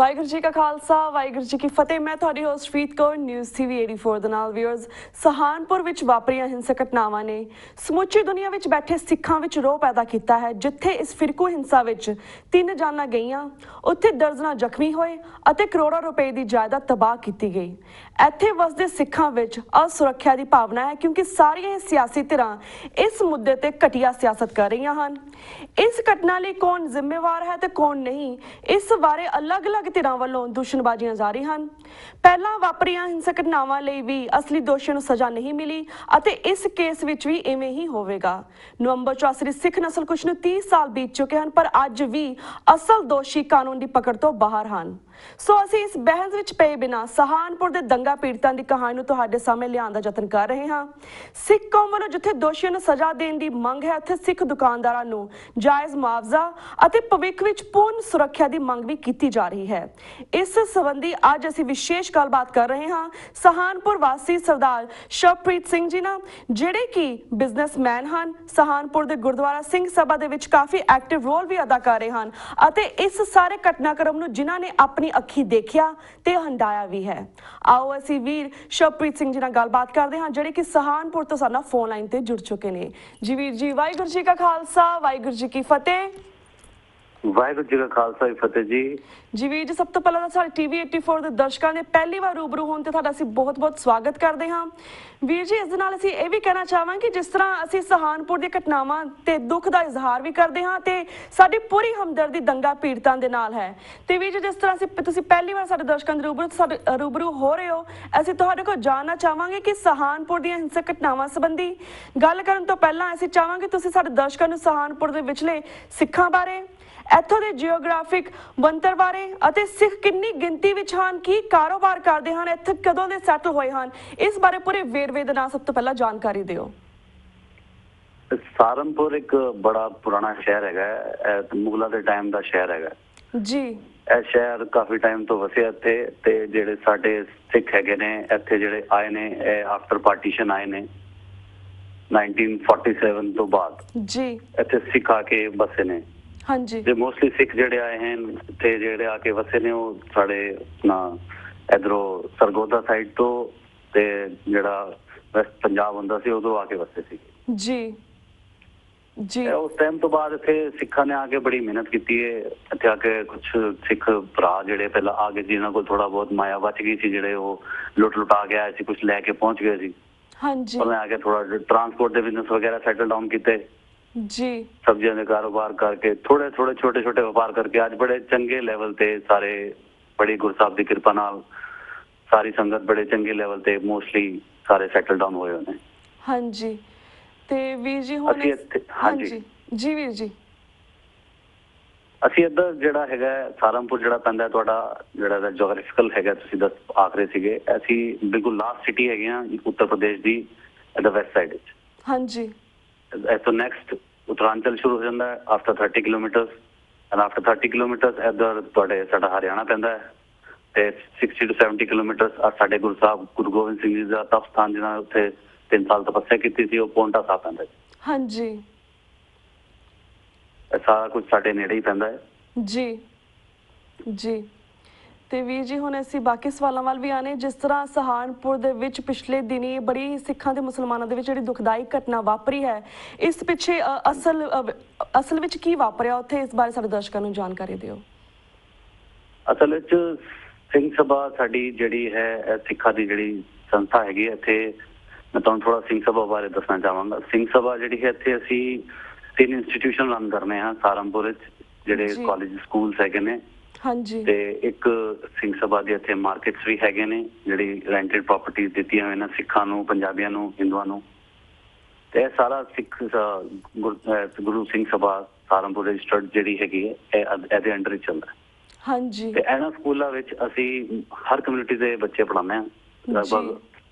ਵਾਹਿਗੁਰੂ ਜੀ ਕਾ ਖਾਲਸਾ ਵਾਹਿਗੁਰੂ ਜੀ ਕੀ ਫਤਿਹ। ਮੈਂ ਤੁਹਾਡੀ ਹੋਸਟ ਪ੍ਰੀਤ ਕੌਰ ਨਿਊਜ਼ ਟੀਵੀ 84 ਦੇ ਨਾਲ ਵੀਅਰਸ। ਸਹਾਰਨਪੁਰ ਵਿੱਚ ਵਾਪਰੀਆਂ ਹਿੰਸਕ ਘਟਨਾਵਾਂ ਨੇ ਸਮੁੱਚੀ ਦੁਨੀਆ ਵਿੱਚ ਬੈਠੇ ਸਿੱਖਾਂ ਵਿੱਚ ਰੋਹ ਪੈਦਾ ਕੀਤਾ ਹੈ। ਜਿੱਥੇ ਇਸ ਫਿਰਕੂ ਹਿੰਸਾ ਵਿੱਚ 3 ਜਾਨਾਂ ਗਈਆਂ, ਉੱਥੇ ਦਰਜਨਾਂ ਜ਼ਖਮੀ ਹੋਏ ਅਤੇ ਕਰੋੜਾਂ ਰੁਪਏ ਦੀ ਜਾਇਦਾਦ ਤਬਾਹ ਕੀਤੀ ਗਈ। ਇੱਥੇ ਵਸਦੇ ਸਿੱਖਾਂ ਵਿੱਚ ਅਸੁਰੱਖਿਆ ਦੀ ਭਾਵਨਾ ਹੈ, ਕਿਉਂਕਿ ਸਾਰੀਆਂ ਸਿਆਸੀ ਧਿਰਾਂ ਇਸ ਮੁੱਦੇ ਤੇ ਘਟੀਆ ਸਿਆਸਤ ਕਰ ਰਹੀਆਂ ਹਨ। ਇਸ ਘਟਨਾ ਲਈ ਕੌਣ ਜ਼ਿੰਮੇਵਾਰ ਹੈ ਤੇ ਕੌਣ ਨਹੀਂ, ਇਸ ਬਾਰੇ ਅਲੱਗ-ਅਲੱਗ ਧਿਰਾਂ ਵੱਲੋਂ ਦੂਸ਼ਣਬਾਜ਼ੀਆਂ ਜਾਰੀ ਹਨ। ਪਹਿਲਾਂ ਵਾਪਰੀਆਂ ਹਿੰਸਕ ਘਟਨਾਵਾਂ ਲਈ ਵੀ ਅਸਲੀ ਦੋਸ਼ੀਆਂ ਨੂੰ ਸਜ਼ਾ ਨਹੀਂ ਮਿਲੀ ਅਤੇ ਇਸ ਕੇਸ ਵਿੱਚ ਵੀ ਇਵੇਂ ਹੀ ਹੋਵੇਗਾ। ਨਵੰਬਰ 'ਚ ਅਸਲੀ ਸਿੱਖ ਨਸਲਕੁਸ਼ ਨੂੰ 30 ਸਾਲ ਬੀਤ ਚੁੱਕੇ ਹਨ, ਪਰ ਅੱਜ ਵੀ ਅਸਲ ਦੋਸ਼ੀ ਕਾਨੂੰਨ ਦੀ ਪਕੜ ਤੋਂ ਬਾਹਰ ਹਨ। ਸੋ ਅਸੀਂ ਇਸ ਬਹਿਸ ਵਿੱਚ ਪਏ ਬਿਨਾਂ ਸਹਾਰਨਪੁਰ ਦੇ ਦੰਗਾ ਪੀੜਤਾਂ ਦੀ ਕਹਾਣੀ ਨੂੰ ਤੁਹਾਡੇ ਸਾਹਮਣੇ ਲਿਆਉਣ ਦਾ ਯਤਨ ਕਰ ਰਹੇ ਹਾਂ। ਸਿੱਖ ਕੌਮ ਵੱਲੋਂ ਜਿੱਥੇ ਦੋਸ਼ੀਆਂ ਨੂੰ ਸਜ਼ਾ ਦੇਣ ਦੀ ਮੰਗ ਹੈ, ਉੱਥੇ ਸਿੱਖ ਦੁਕਾਨਦਾਰਾਂ ਨੂੰ ਜਾਇਜ਼ ਮੁਆਵਜ਼ਾ ਅਤੇ ਭਵਿੱਖ ਵਿੱਚ ਪੂਰਨ ਸੁਰੱਖਿਆ ਦੀ ਮੰਗ ਵੀ ਕੀਤੀ ਜਾ ਰਹੀ ਹੈ। ਇਸ ਸੰਬੰਧੀ ਅੱਜ ਅਸੀਂ ਵਿਸ਼ੇਸ਼ ਗੱਲਬਾਤ ਕਰ ਰਹੇ ਹਾਂ ਸਹਾਰਨਪੁਰ ਵਾਸੀ ਸਰਦਾਰ ਸ਼ਵਪ੍ਰੀਤ ਸਿੰਘ ਜੀ ਨਾਲ, ਜਿਹੜੇ ਕਿ ਬਿਜ਼ਨਸਮੈਨ ਹਨ। ਸਹਾਰਨਪੁਰ ਦੇ ਗੁਰਦੁਆਰਾ ਸਿੰਘ ਸਭਾ ਦੇ ਵਿੱਚ ਕਾਫੀ ਐਕਟਿਵ ਰੋਲ ਵੀ ਅਦਾ ਕਰ ਰਹੇ ਹਨ ਅਤੇ ਇਸ ਸਾਰੇ ਘਟਨਾਕ੍ਰਮ ਨੂੰ ਜਿਨ੍ਹਾਂ ਨੇ ਆਪਣੀ ਅੱਖੀ ਦੇਖਿਆ ਤੇ ਹੰਡਾਇਆ ਵੀ ਹੈ। ਆਓ ਅਸੀਂ ਵੀਰ ਸ਼ਵਪ੍ਰੀਤ ਸਿੰਘ ਜੀ ਨਾਲ ਗੱਲਬਾਤ ਕਰਦੇ ਹਾਂ, ਜਿਹੜੇ ਕਿ ਸਹਾਰਨਪੁਰ ਤੋਂ ਸਾਡੇ ਨਾਲ ਫੋਨ ਲਾਈਨ ਤੇ ਜੁੜ ਚੁੱਕੇ ਨੇ। ਜੀ ਵੀਰ ਜੀ, ਵਾਹਿਗੁਰੂ ਜੀ ਕਾ ਖਾਲਸਾ ਵਾਹਿਗੁਰੂ ਜੀ ਕੀ ਫਤਿਹ। ਵਾਹਿਗੁਰੂ ਜੀ ਕਾ ਖਾਲਸਾ ਫਤਿਹ ਜੀ। ਜੀ ਵੀਰ ਜੀ, ਸਭ ਤੋਂ ਪਹਿਲਾਂ ਤਾਂ ਸਾਡੇ ਟੀਵੀ 84 ਦੇ ਦਰਸ਼ਕਾਂ ਨੇ ਪਹਿਲੀ ਵਾਰ ਰੂਬਰੂ ਹੋਣ ਤੇ ਤੁਹਾਡਾ ਅਸੀਂ ਬਹੁਤ-ਬਹੁਤ ਸਵਾਗਤ ਕਰਦੇ ਹਾਂ। ਵੀਰ ਜੀ, ਇਸ ਦੇ ਨਾਲ ਅਸੀਂ ਇਹ ਵੀ ਕਹਿਣਾ ਚਾਹਾਂਗੇ, ਜਿਸ ਤਰ੍ਹਾਂ ਅਸੀਂ ਸਹਾਰਨਪੁਰ ਦੀਆਂ ਘਟਨਾਵਾਂ ਤੇ ਦੁੱਖ ਦਾ ਇਜ਼ਹਾਰ ਵੀ ਕਰਦੇ ਹਾਂ ਤੇ ਸਾਡੀ ਪੂਰੀ ਹਮਦਰਦੀ ਦੰਗਾ ਪੀੜਤਾਂ ਦੇ ਨਾਲ ਹੈ। ਤੇ ਵੀਰ ਜੀ, ਜਿਸ ਤਰ੍ਹਾਂ ਤੁਸੀਂ ਪਹਿਲੀ ਵਾਰ ਸਾਡੇ ਦਰਸ਼ਕਾਂ ਦੇ ਰੂਬਰੂ ਹੋ ਰਹੇ ਹੋ, ਅਸੀਂ ਤੁਹਾਡੇ ਕੋਲ ਜਾਣਨਾ ਚਾਹਾਂਗੇ ਕਿ ਸਹਾਰਨਪੁਰ ਦੀਆਂ ਹਿੰਸਕ ਘਟਨਾਵਾਂ ਸੰਬੰਧੀ ਗੱਲ ਕਰਨ ਤੋਂ ਪਹਿਲਾਂ ਅਸੀਂ ਚਾਹਾਂਗੇ ਤੁਸੀਂ ਸਾਡੇ ਦਰਸ਼ਕਾਂ ਨੂੰ ਸਹਾਰਨਪੁਰ ਦੇ ਵਿਚਲੇ ਸਿੱਖਾਂ ਬਾਰੇ, ਇੱਥੋਂ ਦੇ ਜਿਓਗ੍ਰਾਫਿਕ ਬਣਤਰ ਬਾਰੇ ਅਤੇ ਸਿੱਖ ਕਿੰਨੀ ਗਿਣਤੀ ਵਿੱਚ ਹਨ, ਕੀ ਕਾਰੋਬਾਰ ਕਰਦੇ ਹਨ, ਇੱਥੇ ਕਦੋਂ ਦੇ ਸੈਟਲ ਹੋਏ ਹਨ, ਇਸ ਬਾਰੇ ਪੂਰੇ ਵੇਰਵੇ ਦੇ ਨਾਲ ਸਭ ਤੋਂ ਪਹਿਲਾਂ ਜਾਣਕਾਰੀ ਦਿਓ। ਸਹਾਰਨਪੁਰ ਇੱਕ ਬੜਾ ਪੁਰਾਣਾ ਸ਼ਹਿਰ ਹੈਗਾ, ਮੁਗਲਾਂ ਦੇ ਟਾਈਮ ਦਾ ਸ਼ਹਿਰ ਹੈਗਾ ਜੀ। ਇਹ ਸ਼ਹਿਰ ਕਾਫੀ ਟਾਈਮ ਤੋਂ ਵਸਿਆ ਇੱਥੇ, ਤੇ ਜਿਹੜੇ ਸਾਡੇ ਸਿੱਖ ਹੈਗੇ ਨੇ ਇੱਥੇ ਜਿਹੜੇ ਆਏ ਨੇ, ਇਹ ਆਫਟਰ ਪਾਰਟੀਸ਼ਨ ਆਏ ਨੇ 1947 ਤੋਂ ਬਾਅਦ ਜੀ। ਇੱਥੇ ਸਿੱਖ ਆ ਕੇ ਵਸੇ ਨੇ। ਹਾਂਜੀ। ਤੇ ਮੋਸਟਲੀ ਸਿੱਖ ਜਿਹੜੇ ਆਏ ਹਨ ਤੇ ਜਿਹੜੇ ਆ ਕੇ ਵਸੇ ਨੇ, ਉਹ ਸਾਡੇ ਇਧਰੋਂ ਸਰਗੋਦਾ ਸਾਈਡ ਤੋਂ ਤੇ ਜਿਹੜਾ ਵੈਸਟ ਪੰਜਾਬ ਹੁੰਦਾ ਸੀ ਉਦੋਂ ਆ ਕੇ ਵਸੇ ਸੀ ਜੀ। ਜੀ। ਉਸ ਟਾਈਮ ਤੋਂ ਬਾਅਦ ਇੱਥੇ ਸਿੱਖਾਂ ਨੇ ਆ ਕੇ ਬੜੀ ਮਿਹਨਤ ਕੀਤੀ ਹੈ। ਇੱਥੇ ਆ ਕੇ ਕੁਝ ਸਿੱਖ ਭਰਾ ਜਿਹੜੇ ਪਹਿਲਾਂ ਆ ਕੇ ਜਿਨ੍ਹਾਂ ਕੋਲ ਥੋੜਾ ਬਹੁਤ ਮਾਇਆ ਬਚ ਗਈ ਸੀ, ਜਿਹੜੇ ਉਹ ਲੁੱਟਾ ਕੇ ਆਏ ਸੀ, ਕੁਝ ਲੈ ਕੇ ਪਹੁੰਚ ਗਏ ਸੀ। ਹਾਂਜੀ। ਉਹਨੇ ਆ ਕੇ ਥੋੜਾ ਟਰਾਂਸਪੋਰਟ ਦੇ ਬਿਜ਼ਨਸ ਵਗੈਰਾ ਸੈਟਲ ਡਾਊਨ ਕੀਤੇ ਜੀ। ਸਬਜ਼ੀਆਂ ਦੇ ਕਾਰੋਬਾਰ ਕਰਕੇ, ਥੋੜੇ ਛੋਟੇ ਵਪਾਰ ਕਰਕੇ ਅੱਜ ਬੜੇ ਚੰਗੇ ਲੈਵਲ ਤੇ ਸਾਰੇ, ਬੜੀ ਗੁਰੂ ਸਾਹਿਬ ਦੀ ਕਿਰਪਾ ਨਾਲ ਸਾਰੀ ਸੰਗਤ ਬੜੇ ਚੰਗੇ ਲੈਵਲ ਤੇ ਮੋਸਟਲੀ ਸਾਰੇ ਸੈਟਲ ਡਾਊਨ ਹੋਏ ਹੋਏ ਨੇ। ਹਾਂਜੀ। ਤੇ ਵੀਰ ਜੀ ਹੁਣ ਹਾਂਜੀ ਜੀ ਵੀਰ ਜੀ, ਅਸੀਂ ਇੱਧਰ ਜਿਹੜਾ ਹੈਗਾ ਸਹਾਰਨਪੁਰ ਜਿਹੜਾ ਪੈਂਦਾ ਤੁਹਾਡਾ ਜਿਹੜਾ ਜੋਗ੍ਰਾਫਿਕਲ ਹੈਗਾ, ਤੁਸੀਂ ਆਖ ਰਹੇ ਸੀਗੇ, ਅਸੀਂ ਬਿਲਕੁਲ ਲਾਸਟ ਸਿਟੀ ਹੈਗੇ ਆ ਉੱਤਰ ਪ੍ਰਦੇਸ਼ ਦੀ ਵੈਸਟ ਸਾਈਡ ਵਿੱਚ। ਹਾਂਜੀ। ਇੱਥੋਂ ਨੈਕਸਟ ਉੱਤਰਾਂਚਲ ਸ਼ੁਰੂ ਹੋ ਜਾਂਦਾ ਹੈ after 30 kilometre, and after 30 kilometre ਇੱਧਰ ਤੁਹਾਡੇ ਸਾਡਾ ਹਰਿਆਣਾ ਪੈਂਦਾ ਹੈ ਤੇ 60 to 70 ਕਿਲੋਮੀਟਰ ਸਾਡੇ ਗੁਰੂ ਸਾਹਿਬ ਗੁਰੂ ਗੋਬਿੰਦ ਸਿੰਘ ਜੀ ਦਾ ਤਪ ਸਥਾਨ, ਜਿਹਨਾਂ ਨੇ ਉੱਥੇ 3 ਸਾਲ ਤਪੱਸਿਆ ਕੀਤੀ ਸੀ, ਉਹ ਪੌਂਟਾ ਸਾਹਿਬ ਪੈਂਦਾ। ਹਾਂਜੀ। ਇਹ ਸਾਰਾ ਕੁਝ ਸਾਡੇ ਨੇੜੇ ਹੀ ਪੈਂਦਾ ਹੈ। ਜੀ ਜੀ। ਤੇ ਵੀਰ ਜੀ, ਹੁਣ ਅਸੀਂ ਬਾਕੀ ਸਵਾਲਾਂ ਵੱਲ ਵੀ ਆਨੇ। ਜਿਸ ਤਰ੍ਹਾਂ ਸਹਾਰਨਪੁਰ ਦੇ ਵਿੱਚ ਪਿਛਲੇ ਦਿਨੀ ਬੜੀ ਸਿੱਖਾਂ ਤੇ ਮੁਸਲਮਾਨਾਂ ਦੇ ਵਿੱਚ ਜਿਹੜੀ ਦੁਖਦਾਈ ਘਟਨਾ ਵਾਪਰੀ ਹੈ, ਇਸ ਪਿੱਛੇ ਅਸਲ ਵਿੱਚ ਕੀ ਵਾਪਰਿਆ ਉੱਥੇ, ਇਸ ਬਾਰੇ ਸਾਡੇ ਦਰਸ਼ਕਾਂ ਨੂੰ ਜਾਣਕਾਰੀ ਦਿਓ। ਅਸਲ ਵਿੱਚ ਸਿੰਘ ਸਭਾ ਸਾਡੀ ਜਿਹੜੀ ਹੈ ਸਿੱਖਾਂ ਦੀ ਜਿਹੜੀ ਸੰਸਥਾ ਹੈਗੀ ਹੈ, ਇੱਥੇ ਮੈਂ ਤੁਹਾਨੂੰ ਥੋੜਾ ਸਿੰਘ ਸਭਾ ਬਾਰੇ ਦੱਸਣਾ ਚਾਹਾਂਗਾ। ਸਿੰਘ ਸਭਾ ਜਿਹੜੀ ਹੈ ਇੱਥੇ ਅਸੀਂ 3 ਇੰਸਟੀਟਿਊਸ਼ਨ ਰਨ ਕਰਨੇ ਹਾਂ ਸਹਾਰਨਪੁਰ ਵਿੱਚ, ਜਿਹੜੇ ਕਾਲਜ ਸਕੂਲਸ ਹੈਗੇ ਨੇ। ਹਾਂਜੀ। ਤੇ ਇੱਕ ਸਿੰਘ ਸਭਾ ਦੇ ਇੱਥੇ ਮਾਰਕੀਟਸ ਵੀ ਹੈਗੇ ਨੇ, ਜਿਹੜੀ ਰੈਂਟਡ ਪ੍ਰਾਪਰਟੀਜ਼ ਦਿੱਤੀਆਂ ਹੋਈਆਂ ਨੇ ਸਿੱਖਾਂ ਨੂੰ, ਪੰਜਾਬੀਆਂ ਨੂੰ, ਹਿੰਦੂਆਂ ਨੂੰ। ਤੇ ਇਹ ਸਾਰਾ ਸਿੱਖ ਗੁਰੂ ਸਿੰਘ ਸਭਾ ਸਹਾਰਨਪੁਰ ਰਜਿਸਟਰਡ ਜਿਹੜੀ ਹੈਗੀ ਹੈ, ਇਹਦੇ ਅੰਡਰ ਹੀ ਚੱਲਦਾ। ਹਾਂਜੀ। ਤੇ ਇਹਨਾਂ ਸਕੂਲਾਂ ਵਿੱਚ ਅਸੀਂ ਹਰ ਕਮਿਊਨਿਟੀ ਦੇ ਬੱਚੇ ਪੜ੍ਹਾਉਂਦੇ ਹਾਂ। ਲਗਭਗ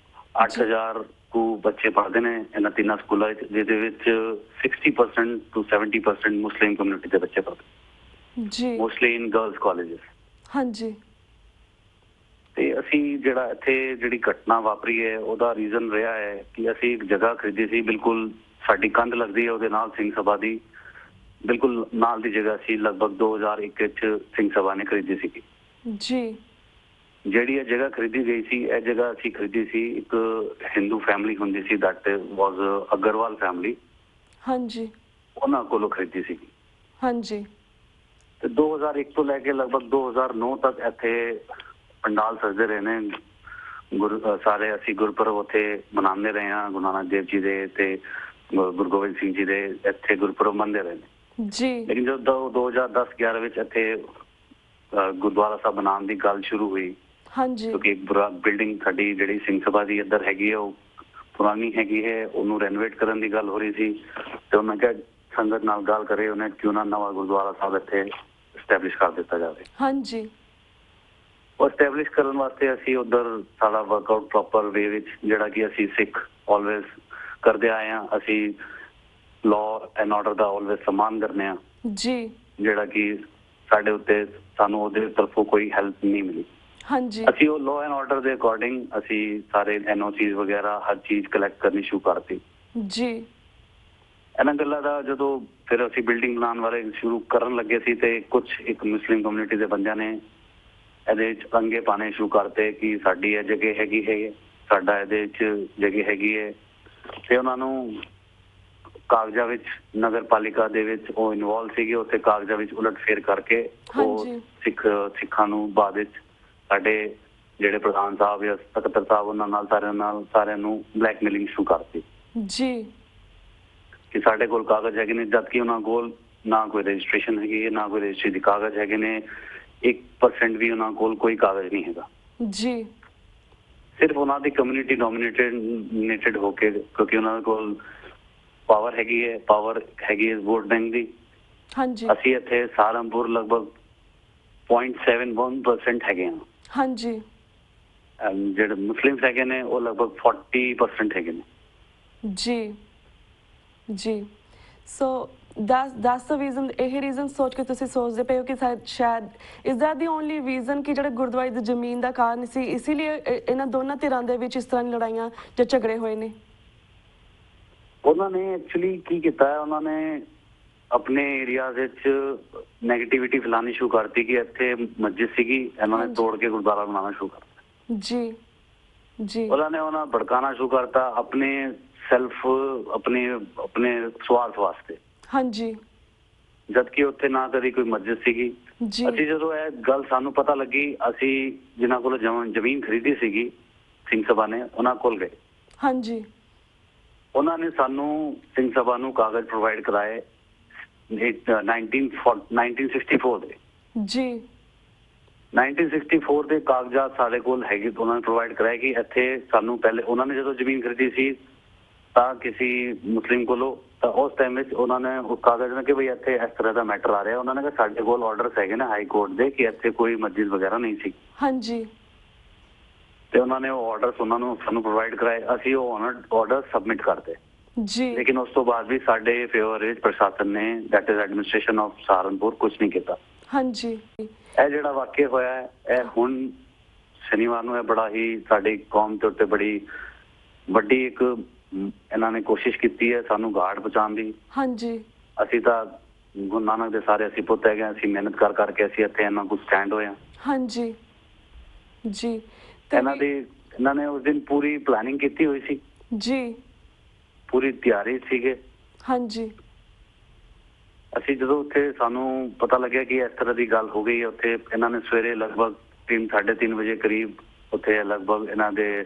8000 ਕੁ ਬੱਚੇ ਪੜ੍ਹਦੇ ਨੇ ਇਹਨਾਂ 3 ਸਕੂਲਾਂ ਵਿੱਚ, ਜਿਹਦੇ ਵਿੱਚ 60% to 70% ਮੁਸਲਿਮ ਕਮਿਊਨਿਟੀ ਦੇ ਬੱਚੇ ਪੜ੍ਹਦੇ ਜੀ, ਮੋਸਟਲੀ ਇਨ ਗਰਲਸ ਕਾਲਜਸ। ਹਾਂਜੀ। ਤੇ ਅਸੀਂ ਜਿਹੜਾ ਇੱਥੇ ਜਿਹੜੀ ਘਟਨਾ ਵਾਪਰੀ ਹੈ ਉਹਦਾ ਰੀਜ਼ਨ ਰਿਹਾ ਹੈ ਕਿ ਅਸੀਂ ਇੱਕ ਜਗ੍ਹਾ ਖਰੀਦੀ ਸੀ, ਬਿਲਕੁਲ ਸਾਡੀ ਕੰਧ ਲੱਗਦੀ ਹੈ ਉਹਦੇ ਨਾਲ ਸਿੰਘ ਸਭਾ ਦੀ, ਬਿਲਕੁਲ ਨਾਲ ਦੀ ਜਗ੍ਹਾ ਸੀ। ਲਗਭਗ 2001 ਵਿੱਚ ਸਿੰਘ ਸਭਾ ਨੇ ਖਰੀਦੀ ਸੀਗੀ। ਜੀ ਜਿਹੜੀ ਇਹ ਜਗ੍ਹਾ ਖਰੀਦੀ ਗਈ ਸੀ, ਇਹ ਜਗ੍ਹਾ ਅਸੀਂ ਖਰੀਦੀ ਸੀ, ਇੱਕ ਹਿੰਦੂ ਫੈਮਿਲੀ ਹੁੰਦੀ ਸੀ, ਦੈਟ ਵਾਜ਼ ਅਗਰਵਾਲ ਫੈਮਿਲੀ, ਹਾਂਜੀ ਉਹਨਾਂ ਕੋਲੋਂ ਖਰੀਦੀ ਸੀ। ਹਾਂਜੀ ਤੇ 2001 ਤੋਂ ਲੈ ਕੇ ਲਗਭਗ 2009 ਤੱਕ ਇੱਥੇ ਪੰਡਾਲ ਸਜਦੇ ਰਹੇ ਨੇ। ਸਾਰੇ ਅਸੀਂ ਗੁਰਪੁਰਬ ਉੱਥੇ ਮਨਾਉਂਦੇ ਰਹੇ ਹਾਂ, ਗੁਰੂ ਨਾਨਕ ਦੇਵ ਜੀ ਦੇ ਤੇ ਗੁਰੂ ਗੋਬਿੰਦ ਸਿੰਘ ਜੀ ਦੇ ਇੱਥੇ ਗੁਰਪੁਰਬ ਮੰਨਦੇ ਰਹੇ ਨੇ। ਜੀ ਲੇਕਿਨ ਜਦੋਂ 2010-11 ਵਿੱਚ ਇੱਥੇ ਗੁਰਦੁਆਰਾ ਸਾਹਿਬ ਬਣਾਉਣ ਦੀ ਗੱਲ ਸ਼ੁਰੂ ਹੋਈ, ਹਾਂਜੀ ਕਿਉਂਕਿ ਇੱਕ ਬਿਲਡਿੰਗ ਸਾਡੀ ਜਿਹੜੀ ਸਿੰਘ ਸਭਾ ਦੀ ਇੱਧਰ ਹੈਗੀ ਹੈ, ਉਹ ਪੁਰਾਣੀ ਹੈਗੀ ਹੈ, ਉਹਨੂੰ ਰੈਨੋਵੇਟ ਕਰਨ ਦੀ ਗੱਲ ਹੋ ਰਹੀ ਸੀ। ਤੇ ਉਹਨਾਂ ਕਿਹਾ ਸੰਗਤ ਨਾਲ ਗੱਲ ਕਰੇ, ਉਹਨੇ ਕਿਉਂ ਨਾ ਨਵਾਂ ਗੁਰਦੁਆਰਾ ਸਾਹਿਬ ਇੱਥੇ ਸਟੈਬਲਿਸ਼ ਕਰ ਦਿੱਤਾ ਜਾਵੇ। ਹਾਂਜੀ ਉਹ ਸਟੈਬਲਿਸ਼ ਕਰਨ ਵਾਸਤੇ ਅਸੀਂ ਉਧਰ ਸਾਡਾ ਵਰਕਆਊਟ ਪ੍ਰੋਪਰ ਵੇ ਵਿੱਚ, ਜਿਹੜਾ ਕਿ ਅਸੀਂ ਸਿੱਖ ਆਲਵੇਜ਼ ਕਰਦੇ ਆਏ ਹਾਂ, ਅਸੀਂ law and order the always ਸਨਮਾਨ ਕਰਨੇ ਆ, ਜੀ ਜਿਹੜਾ ਕਿ ਸਾਡੇ ਉੱਤੇ ਸਾਨੂੰ ਉਹਦੇ ਤਰਫੋਂ ਕੋਈ ਹੈਲਪ ਨਹੀਂ ਮਿਲੀ। ਹਾਂਜੀ ਅਸੀਂ ਉਹ ਲਾਅ ਐਂਡ ਆਰਡਰ ਦੇ ਅਕੋਰਡਿੰਗ ਅਸੀਂ ਸਾਰੇ NOCs ਵਗੈਰਾ ਹਰ ਚੀਜ਼ ਕਲੈਕਟ ਕਰਨੀ ਸ਼ੁਰੂ ਕਰਤੀ। ਜੀ ਇਹਨਾਂ ਗੱਲਾਂ ਦਾ ਜਦੋਂ ਫਿਰ ਅਸੀਂ ਬਿਲਡਿੰਗ ਬਣਾਉਣ ਬਾਰੇ ਸ਼ੁਰੂ ਕਰਨ ਲੱਗੇ ਸੀ, ਤੇ ਕੁਝ ਇੱਕ ਮੁਸਲਿਮ ਕਮਿਊਨਿਟੀ ਦੇ ਬੰਦਿਆਂ ਨੇ ਇਹਦੇ ਵਿੱਚ ਅੰਗੇ ਪਾਣੇ ਸ਼ੁਰੂ ਕਰਤੇ ਕਿ ਸਾਡੀ ਇਹ ਜਗ੍ਹਾ ਹੈਗੀ ਹੈ, ਸਾਡਾ ਇਹਦੇ ਵਿੱਚ ਜਗ੍ਹਾ ਹੈਗੀ ਹੈ। ਤੇ ਉਹਨਾਂ ਨੂੰ ਕਾਗਜ਼ਾਂ ਵਿੱਚ, ਨਗਰ ਪਾਲਿਕਾ ਦੇ ਵਿੱਚ ਉਹ ਇਨਵੋਲਵ ਸੀਗੇ, ਉੱਥੇ ਕਾਗਜ਼ਾਂ ਵਿੱਚ ਉਲਟ ਫੇਰ ਕਰਕੇ ਉਹ ਸਿੱਖਾਂ ਨੂੰ ਬਾਅਦ ਵਿੱਚ ਸਾਡੇ ਜਿਹੜੇ ਪ੍ਰਧਾਨ ਸਾਹਿਬ ਜਾਂ ਸਕੱਤਰ ਸਾਹਿਬ, ਉਹਨਾਂ ਨਾਲ ਸਾਰਿਆਂ ਨੂੰ ਬਲੈਕਮੇਲਿੰਗ ਸ਼ੁਰੂ ਕਰਤੀ ਜੀ ਕਿ ਸਾਡੇ ਕੋਲ ਕਾਗਜ਼ ਹੈਗੇ ਨੇ, ਜਦਕਿ ਉਹਨਾਂ ਕੋਲ ਨਾ ਕੋਈ ਰਜਿਸਟ੍ਰੇਸ਼ਨ ਹੈਗੀ ਹੈ, ਨਾ ਕੋਈ ਰਜਿਸਟਰੀ ਦੇ ਕਾਗਜ਼ ਹੈਗੇ ਨੇ, 1% ਵੀ ਉਹਨਾਂ ਕੋਲ ਕੋਈ ਕਾਗਜ਼ ਨਹੀਂ ਹੈਗਾ। ਜੀ ਸਿਰਫ ਉਹਨਾਂ ਦੀ ਕਮਿਊਨਿਟੀ ਡੋਮੀਨੇਟਡ ਹੋ ਕੇ, ਕਿਉਂਕਿ ਉਹਨਾਂ ਕੋਲ ਪਾਵਰ ਹੈਗੀ ਹੈ ਵੋਟ ਬੈਂਕ ਦੀ। ਹਾਂਜੀ ਅਸੀਂ ਇੱਥੇ ਸਹਾਰਨਪੁਰ ਲਗਭਗ 0.71% ਹੈਗੇ ਹਾਂ। ਹਾਂਜੀ ਜਿਹੜੇ ਮੁਸਲਿਮਸ ਹੈਗੇ ਨੇ ਉਹ ਲਗਭਗ 40% ਹੈਗੇ ਨੇ। ਜੀ ਜੀ ਸੋ ਦੈਟਸ ਦ ਰੀਜ਼ਨ। ਇਹ ਰੀਜ਼ਨ ਸੋਚ ਕੇ ਤੁਸੀਂ ਸੋਚਦੇ ਪਏ ਹੋ ਕਿ ਸ਼ਾਇਦ is that the only reason ਕਿ ਜਿਹੜੇ ਗੁਰਦੁਆਰੇ ਦੀ ਜ਼ਮੀਨ ਦਾ ਕਾਰਨ ਸੀ, ਇਸੇ ਲਈ ਇਹਨਾਂ ਦੋਨਾਂ ਧਿਰਾਂ ਦੇ ਵਿੱਚ ਇਸ ਤਰ੍ਹਾਂ ਦੀ ਲੜਾਈਆਂ ਜਾਂ ਝਗੜੇ ਹੋਏ ਨੇ? ਉਹਨਾਂ ਨੇ ਐਕਚੁਅਲੀ ਕੀ ਕੀਤਾ ਹੈ, ਉਹਨਾਂ ਨੇ ਆਪਣੇ ਏਰੀਆ ਵਿੱਚ ਨੈਗੇਟਿਵਿਟੀ ਫੈਲਾਉਣੀ ਸ਼ੁਰੂ ਕਰਤੀ ਕਿ ਇੱਥੇ ਮਸਜਿਦ ਸੀਗੀ, ਇਹਨਾਂ ਨੇ ਤੋੜ ਕੇ ਗੁਰਦੁਆਰਾ ਬਣਾਉਣਾ ਸ਼ੁਰੂ ਕਰਤਾ। ਜੀ ਜੀ ਉਹਨਾਂ ਭੜਕਾਣਾ ਸ਼ੁਰੂ ਕਰਤਾ ਆਪਣੇ ਸੈਲਫ, ਆਪਣੇ ਸਵਾਰਥ ਵਾਸਤੇ। ਹਾਂਜੀ ਜਦਕਿ ਉੱਥੇ ਨਾ ਕਦੀ ਕੋਈ ਮਸਜਿਦ ਸੀਗੀ। ਅਸੀਂ ਜਦੋਂ ਇਹ ਗੱਲ ਸਾਨੂੰ ਪਤਾ ਲੱਗੀ, ਅਸੀਂ ਜਿਨ੍ਹਾਂ ਕੋਲ ਜ਼ਮੀਨ ਖਰੀਦੀ ਸੀਗੀ ਸਿੰਘ ਸਭਾ ਨੇ, ਉਹਨਾਂ ਕੋਲ ਗਏ। ਹਾਂਜੀ ਉਹਨਾਂ ਨੇ ਸਾਨੂੰ ਸਿੰਘ ਸਭਾ ਨੂੰ ਕਾਗਜ਼ ਪ੍ਰੋਵਾਈਡ ਕਰਾਏ 1964 ਦੇ। ਜੀ 1964 ਦੇ ਕਾਗਜ਼ਾਤ ਸਾਡੇ ਕੋਲ ਹੈਗੇ, ਉਹਨਾਂ ਨੇ ਪ੍ਰੋਵਾਈਡ ਕਰਾਏ ਕਿ ਇੱਥੇ ਸਾਨੂੰ ਪਹਿਲੇ ਉਹਨਾਂ ਨੇ ਜਦੋਂ ਜ਼ਮੀਨ ਖਰੀਦੀ ਸੀ ਤਾਂ ਕਿਸੇ ਮੁਸਲਿਮ ਕੋਲੋਂ, ਤਾਂ ਉਸ ਟਾਈਮ ਵਿੱਚ ਉਹਨਾਂ ਨੇ ਉਹ ਕਾਗਜ਼ ਨੇ ਕਿ ਬਈ ਇੱਥੇ ਇਸ ਤਰ੍ਹਾਂ ਦਾ ਮੈਟਰ ਆ ਰਿਹਾ, ਉਹਨਾਂ ਨੇ ਕਿਹਾ ਸਾਡੇ ਕੋਲ ਆਰਡਰਸ ਹੈਗੇ ਨੇ ਹਾਈ ਕੋਰਟ ਦੇ ਕਿ ਇੱਥੇ ਕੋਈ ਮਸਜਿਦ ਵਗੈਰਾ ਨਹੀਂ ਸੀ। ਹਾਂਜੀ ਤੇ ਉਹਨਾਂ ਨੇ ਉਹ ਆਰਡਰਸ ਉਹਨਾਂ ਨੂੰ ਸਾਨੂੰ ਪ੍ਰੋਵਾਈਡ ਕਰਾਏ, ਅਸੀਂ ਉਹ ਆਰਡਰ ਸਬਮਿਟ ਕਰਤੇ। ਜੀ ਲੇਕਿਨ ਉਸ ਤੋਂ ਬਾਅਦ ਵੀ ਸਾਡੇ ਫੇਵਰ ਵਿੱਚ ਪ੍ਰਸ਼ਾਸਨ ਨੇ, that is administration of Saharanpur, ਕੁਝ ਨਹੀਂ ਕੀਤਾ। ਹਾਂਜੀ ਇਹ ਜਿਹੜਾ ਵਾਕਿਆ ਹੋਇਆ ਹੈ, ਇਹ ਹੁਣ ਸ਼ਨੀਵਾਰ ਨੂੰ ਇਹ ਬੜਾ ਹੀ ਸਾਡੀ ਕੌਮ ਦੇ ਉੱਤੇ ਬੜੀ ਵੱਡੀ ਇੱਕ ਇਹਨਾਂ ਨੇ ਕੋਸ਼ਿਸ਼ ਕੀਤੀ ਹੈ ਸਾਨੂੰ ਗਾਰਡ ਪਹੁੰਚਾਉਣ ਦੀ। ਹਾਂਜੀ ਅਸੀਂ ਤਾਂ ਗੁਰੂ ਨਾਨਕ ਦੇ ਸਾਰੇ ਅਸੀਂ ਪੁੱਤ ਹੈਗੇ, ਅਸੀਂ ਮਿਹਨਤ ਕਰ ਕਰਕੇ ਅਸੀਂ ਇੱਥੇ ਇਹਨਾਂ ਕੋਲ ਸਟੈਂਡ ਹੋਏ ਹਾਂ। ਹਾਂਜੀ ਜੀ ਇਹਨਾਂ ਨੇ ਉਸ ਦਿਨ ਪੂਰੀ ਪਲੈਨਿੰਗ ਕੀਤੀ ਹੋਈ ਸੀ ਜੀ, ਪੂਰੀ ਤਿਆਰੀ ਸੀਗੇ। ਹਾਂਜੀ ਅਸੀਂ ਜਦੋਂ ਉੱਥੇ ਸਾਨੂੰ ਪਤਾ ਲੱਗਿਆ ਕਿ ਇਸ ਤਰ੍ਹਾਂ ਦੀ ਗੱਲ ਹੋ ਗਈ ਹੈ, ਉੱਥੇ ਇਹਨਾਂ ਨੇ ਸਵੇਰੇ ਲਗਭਗ 3-3:30 ਵਜੇ ਕਰੀਬ ਉੱਥੇ ਲਗਭਗ ਇਹਨਾਂ ਦੇ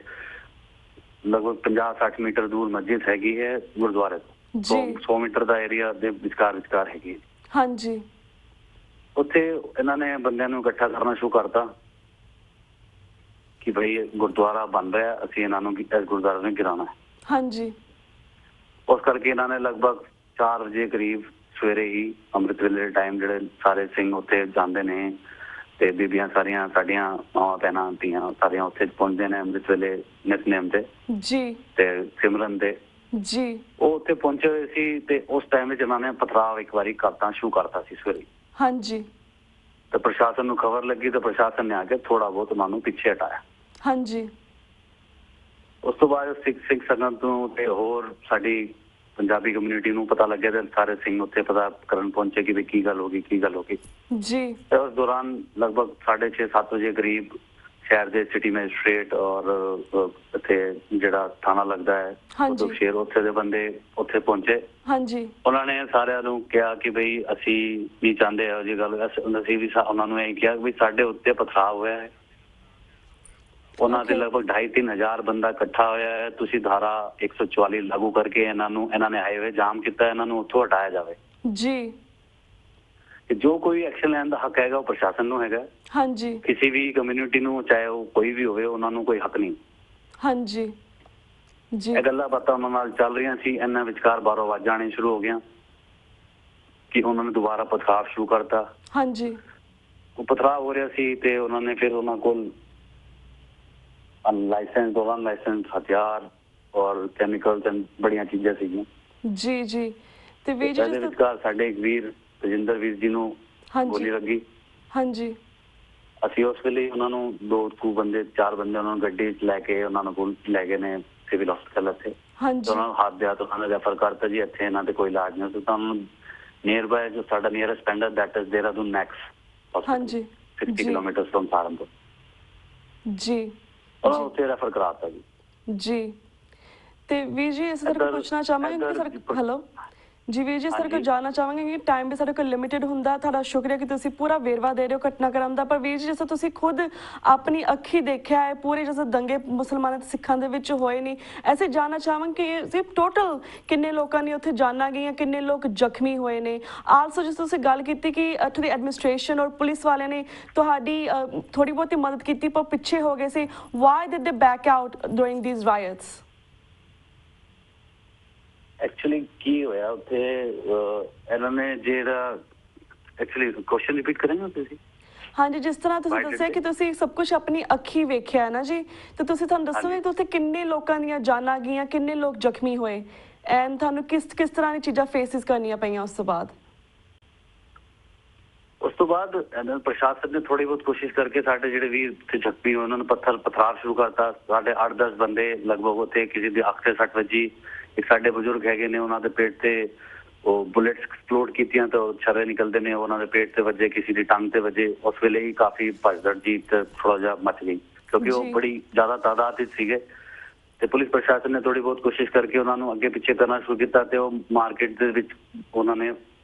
ਲਗਭਗ 50-60 ਮੀਟਰ ਦੂਰ ਮਸਜਿਦ ਹੈਗੀ ਹੈ ਗੁਰਦੁਆਰੇ ਤੋਂ, 100 ਮੀਟਰ ਦਾ ਏਰੀਆ ਦੇ ਵਿਚਕਾਰ ਹੈਗੀ। ਹਾਂਜੀ ਉੱਥੇ ਇਹਨਾਂ ਨੇ ਬੰਦਿਆਂ ਨੂੰ ਇਕੱਠਾ ਕਰਨਾ ਸ਼ੁਰੂ ਕਰਤਾ ਕਿ ਭਾਈ ਗੁਰਦੁਆਰਾ ਬਣ ਰਿਹਾ, ਅਸੀਂ ਇਹਨਾਂ ਨੂੰ ਇਸ ਗੁਰਦੁਆਰੇ ਨੂੰ ਗਿਰਾਉਣਾ ਹੈ। ਹਾਂਜੀ ਉਸ ਕਰਕੇ ਇਹਨਾਂ ਨੇ ਲਗਭਗ 4 ਵਜੇ ਕਰੀਬ ਸਵੇਰੇ ਹੀ ਅੰਮ੍ਰਿਤ ਵੇਲੇ ਦੇ ਟਾਈਮ ਜਿਹੜੇ ਸਾਰੇ ਸਿੰਘ ਉੱਥੇ ਜਾਂਦੇ ਨੇ ਤੇ ਬੀਬੀਆਂ ਸਾਰੀਆਂ ਸਾਡੀਆਂ ਮਾਵਾਂ ਭੈਣਾਂ ਧੀਆਂ ਸਾਰੀਆਂ ਉੱਥੇ ਪਹੁੰਚਦੇ ਨੇ ਅੰਮ੍ਰਿਤ ਵੇਲੇ ਨਿਤਨੇਮ ਦੇ ਜੀ ਤੇ ਸਿਮਰਨ ਦੇ ਜੀ। ਉਹ ਉੱਥੇ ਪਹੁੰਚੇ ਹੋਏ ਸੀ ਤੇ ਉਸ ਟਾਈਮ ਵਿੱਚ ਇਹਨਾਂ ਨੇ ਪਥਰਾਵ ਇੱਕ ਵਾਰੀ ਕਰਤਾ ਸ਼ੁਰੂ ਕਰਤਾ ਸੀ ਸਵੇਰੇ। ਹਾਂਜੀ ਤੇ ਪ੍ਰਸ਼ਾਸਨ ਨੂੰ ਖਬਰ ਲੱਗੀ ਤੇ ਪ੍ਰਸ਼ਾਸਨ ਨੇ ਆ ਕੇ ਥੋੜਾ ਬਹੁਤ ਉਹਨਾਂ ਨੂੰ ਪਿੱਛੇ ਹਟਾਇਆ। ਹਾਂਜੀ ਉਸ ਤੋਂ ਬਾਅਦ ਸਿੱਖ ਸੰਗਤ ਨੂੰ ਤੇ ਹੋਰ ਸਾਡੀ ਪੰਜਾਬੀ ਕਮਿਊਨਿਟੀ ਨੂੰ ਪਤਾ ਲੱਗਿਆ ਤੇ ਸਾਰੇ ਸਿੰਘ ਉੱਥੇ ਪਤਾ ਕਰਨ ਪਹੁੰਚੇ ਕਿ ਵੀ ਕੀ ਗੱਲ ਹੋ ਗਈ जी ਤੇ ਉਸ ਦੌਰਾਨ ਲਗਭਗ 6:30-7 ਵਜੇ ਕਰੀਬ ਸ਼ਹਿਰ ਦੇ ਸਿਟੀ ਮੈਜਿਸਟ੍ਰੇਟ ਔਰ ਇੱਥੇ ਜਿਹੜਾ ਥਾਣਾ ਲੱਗਦਾ ਹੈ ਹਾਂਜੀ। ਸ਼ੇਰ ਉੱਥੇ ਦੇ ਬੰਦੇ ਉੱਥੇ ਪਹੁੰਚੇ। हाँ जी ਉਹਨਾਂ ਨੇ ਸਾਰਿਆਂ ਨੂੰ ਕਿਹਾ ਕਿ ਬਈ ਅਸੀਂ ਨਹੀਂ ਚਾਹੁੰਦੇ ਇਹੋ ਜਿਹੀ ਗੱਲ, ਅਸੀਂ ਵੀ ਉਹਨਾਂ ਨੂੰ ਇਹ ਕਿਹਾ ਵੀ ਸਾਡੇ ਉੱਤੇ ਪਥਰਾਵ ਹੋਇਆ ਹੈ। ਉਹਨਾਂ ਦੇ Okay. ਲਗਭਗ 2.5-3 ਹਜ਼ਾਰ ਬੰਦਾ ਇਕੱਠਾ ਹੋਇਆ ਹੈ। ਤੁਸੀਂ ਧਾਰਾ 144 ਲਾਗੂ ਕਰਕੇ ਇਹਨਾਂ ਨੇ ਹਾਈਵੇ ਜਾਮ ਕੀਤਾ, ਇਹਨਾਂ ਨੂੰ ਉੱਥੋਂ ਹਟਾਇਆ ਜਾਵੇ। जी ਕਿ ਜੋ ਕੋਈ ਐਕਸ਼ਨ ਲੈਣ ਦਾ ਹੱਕ ਹੈਗਾ ਉਹ ਪ੍ਰਸ਼ਾਸਨ ਨੂੰ ਹੈਗਾ। हाँ जी ਕਿਸੇ ਵੀ ਕਮਿਊਨਿਟੀ ਨੂੰ, ਚਾਹੇ ਉਹ ਕੋਈ ਵੀ ਹੋਵੇ, ਉਹਨਾਂ ਨੂੰ ਕੋਈ ਹੱਕ ਨਹੀਂ। हाँ जी जी ਇਹ ਗੱਲਾਂ ਬਾਤਾਂ ਉਹਨਾਂ ਨਾਲ ਚੱਲ ਰਹੀਆਂ ਸੀ। ਇਹਨਾਂ ਵਿਚਕਾਰ ਬਾਹਰੋਂ ਆਵਾਜ਼ਾਂ ਆਉਣੀਆਂ ਸ਼ੁਰੂ ਹੋ ਗਈਆਂ ਕਿ ਉਹਨਾਂ ਨੇ ਦੁਬਾਰਾ ਪਥਰਾਵ ਸ਼ੁਰੂ ਕਰਤਾ। हाँ जी ਉਹ ਪਥਰਾਵ ਹੋ ਰਿਹਾ ਸੀ ਤੇ ਉਹਨਾਂ ਨੇ ਫਿਰ ਉਹਨਾਂ ਕੋਲ ਅਨਲਾਇਸੈਂਸ ਹਥਿਆਰ ਔਰ ਕੈਮੀਕਲ ਤੇ ਬੜੀਆਂ ਚੀਜ਼ਾਂ ਸੀਗੀਆਂ। जी जी ਤੇ ਵੀਰ ਜੀ ਇਹਦੇ ਵਿਚਕਾਰ ਸਾਡੇ ਇੱਕ ਵੀਰ ਤਜਿੰਦਰ ਵੀਰ ਜੀ ਨੂੰ हाँ ਗੋਲੀ जी ਲੱਗੀ। हाँ जी ਅਸੀਂ ਉਸ ਵੇਲੇ ਉਹਨਾਂ ਨੂੰ 4 ਬੰਦੇ ਉਹਨਾਂ ਨੂੰ ਗੱਡੀ 'ਚ ਲੈ ਕੇ ਉਹਨਾਂ ਨੂੰ ਕੋਲ ਲੈ ਗਏ ਨੇ ਸਿਵਲ ਹਸਪਤਾਲ ਇੱਥੇ। हाँ ਤੇ जी ਉਹਨਾਂ ਨੂੰ ਹੱਥ ਦਿਆ ਤਾਂ ਉਹਨਾਂ ਨੇ ਰੈਫਰ ਕਰਤਾ ਜੀ ਇੱਥੇ ਇਹਨਾਂ ਦੇ ਕੋਈ ਇਲਾਜ ਨਹੀਂ। ਤਾਂ ਉਹਨਾਂ ਨੂੰ ਨੀਅਰ ਬਾਏ ਜੋ ਸਾਡਾ ਨੀਅਰੈਸਟ ਪੈਂਡਰ ਦੈਟ ਇਜ਼ ਦੇਹਰਾਦੂਨ ਮੈਕਸ हाँ जी 60 जी ਕਿਲੋਮੀਟਰ ਫਰਮ ਸਹਾਰਨਪੁਰ, जी ਉਹਨਾਂ ਨੂੰ ਉੱਥੇ ਰੈਫਰ ਕਰਾਤਾ ਜੀ। ਜੀ ਤੇ ਵੀਰ ਜੀ ਇਸ ਤਰ੍ਹਾਂ ਪੁੱਛਣਾ ਚਾਹਾਂਗੇ ਕਿ ਸਰ ਹੈਲੋ ਜੀ ਵੀਰ ਜੀ ਸਰ ਕੋ ਜਾਨਣਾ ਚਾਹਾਂਗੇ ਕਿ ਟਾਈਮ ਵੀ ਸਾਡੇ ਕੋਲ ਲਿਮਿਟਡ ਹੁੰਦਾ। ਤੁਹਾਡਾ ਸ਼ੁਕਰੀਆ ਕਿ ਤੁਸੀਂ ਪੂਰਾ ਵੇਰਵਾ ਦੇ ਰਹੇ ਹੋ ਘਟਨਾਕ੍ਰਮ ਦਾ। ਪਰ ਵੀਰ ਜੀ ਜਿਸ ਤੁਸੀਂ ਖੁਦ ਆਪਣੀ ਅੱਖੀ ਦੇਖਿਆ ਹੈ ਪੂਰੇ ਜਿਸ ਦੰਗੇ ਮੁਸਲਮਾਨਾਂ ਤੇ ਸਿੱਖਾਂ ਦੇ ਵਿੱਚ ਹੋਏ ਨੇ, ਐਸੇ ਜਾਨਣਾ ਚਾਹਾਂਗੇ ਕਿ ਟੋਟਲ ਕਿੰਨੇ ਲੋਕਾਂ ਨੇ ਉੱਥੇ ਜਾਨਾਂ ਗਈਆਂ, ਕਿੰਨੇ ਲੋਕ ਜ਼ਖਮੀ ਹੋਏ ਨੇ। ਆਲਸੋ ਜਿਸ ਤੁਸੀਂ ਗੱਲ ਕੀਤੀ ਕਿ ਇੱਥੇ ਦੀ ਐਡਮਿਨਿਸਟ੍ਰੇਸ਼ਨ ਔਰ ਪੁਲਿਸ ਵਾਲਿਆਂ ਨੇ ਤੁਹਾਡੀ ਥੋੜੀ ਬਹੁਤੀ ਮਦਦ ਕੀਤੀ ਪਰ ਪਿੱਛੇ ਹੋ ਗਏ ਸੀ। Why did they back out during these riots? Actually ਕੀ ਹੋਇਆ ਉੱਥੇ ਇਹਨਾਂ ਨੇ ਜਿਹੜਾ ਐਕਚੁਅਲੀ ਕੁਐਸਚਨ ਰਿਪੀਟ ਕਰਾਂਗੇ ਤੁਸੀਂ? ਹਾਂਜੀ ਜਿਸ ਤਰ੍ਹਾਂ ਤੁਸੀਂ ਦੱਸਿਆ ਕਿ ਤੁਸੀਂ ਸਭ ਕੁਝ ਆਪਣੀ ਅੱਖੀ ਵੇਖਿਆ ਨਾ ਜੀ, ਤੇ ਤੁਸੀਂ ਤੁਹਾਨੂੰ ਦੱਸੋਗੇ ਕਿ ਉੱਥੇ ਕਿੰਨੇ ਲੋਕਾਂ ਦੀਆਂ ਜਾਨਾਂ ਗਈਆਂ, ਕਿੰਨੇ ਲੋਕ ਜ਼ਖਮੀ ਹੋਏ ਐਂਡ ਤੁਹਾਨੂੰ ਕਿਸ ਤਰ੍ਹਾਂ ਦੀ ਚੀਜ਼ਾਂ ਫੇਸਿਸ ਕਰਨੀਆਂ ਪਈਆਂ ਉਸ ਤੋਂ ਬਾਅਦ? ਉਸ ਤੋਂ ਬਾਅਦ ਪ੍ਰਸ਼ਾਸਨ ਨੇ ਥੋੜੀ ਬਹੁਤ ਕੋਸ਼ਿਸ਼ ਕਰਕੇ ਸਾਡੇ ਜਿਹੜੇ ਵੀਰ ਉੱਥੇ ਜ਼ਖਮੀ ਹੋਏ ਉਹਨਾਂ ਨੂੰ ਪਥਰਾਵ ਸ਼ੁਰੂ ਕਰਤਾ। ਸਾਡੇ 8-10 ਬੰਦੇ ਲਗਭਗ ਉੱਥੇ, ਕਿਸੇ ਦੀ ਅੱਖ ਤੇ ਸੱਟ ਵੱਜੀ। ਇੱਕ ਸਾਡੇ ਬਜ਼ੁਰਗ ਹੈਗੇ ਨੇ, ਉਹਨਾਂ ਦੇ ਪੇਟ ਤੇ ਉਹ ਬੁਲੇਟਸ ਐਕਸਪਲੋਡ ਕੀਤੀਆਂ ਤਾਂ ਛਰੇ ਨਿਕਲਦੇ ਨੇ, ਉਹਨਾਂ ਦੇ ਪੇਟ ਤੇ ਵੱਜੇ, ਕਿਸੇ ਦੀ ਟੰਗ ਤੇ ਵੱਜੇ। ਉਸ ਵੇਲੇ ਹੀ ਕਾਫੀ ਭਜਦੜ ਜੀ ਤੇ ਥੋੜਾ ਜਿਹਾ ਮਚ ਗਈ ਕਿਉਂਕਿ ਉਹ ਬੜੀ ਜ਼ਿਆਦਾ ਤਾਦਾਦ ਵਿੱਚ ਸੀਗੇ। ਤੇ ਪੁਲਿਸ ਪ੍ਰਸ਼ਾਸਨ ਨੇ ਥੋੜੀ ਬਹੁਤ ਕੋਸ਼ਿਸ਼ ਕਰਕੇ ਉਹਨਾਂ ਨੂੰ ਅੱਗੇ ਪਿੱਛੇ ਕਰਨਾ ਸ਼ੁਰੂ ਕੀਤਾ ਤੇ ਉਹ ਮਾਰਕੀਟ ਦੇ ਵਿੱਚ ਉਹਨਾਂ ਨੇ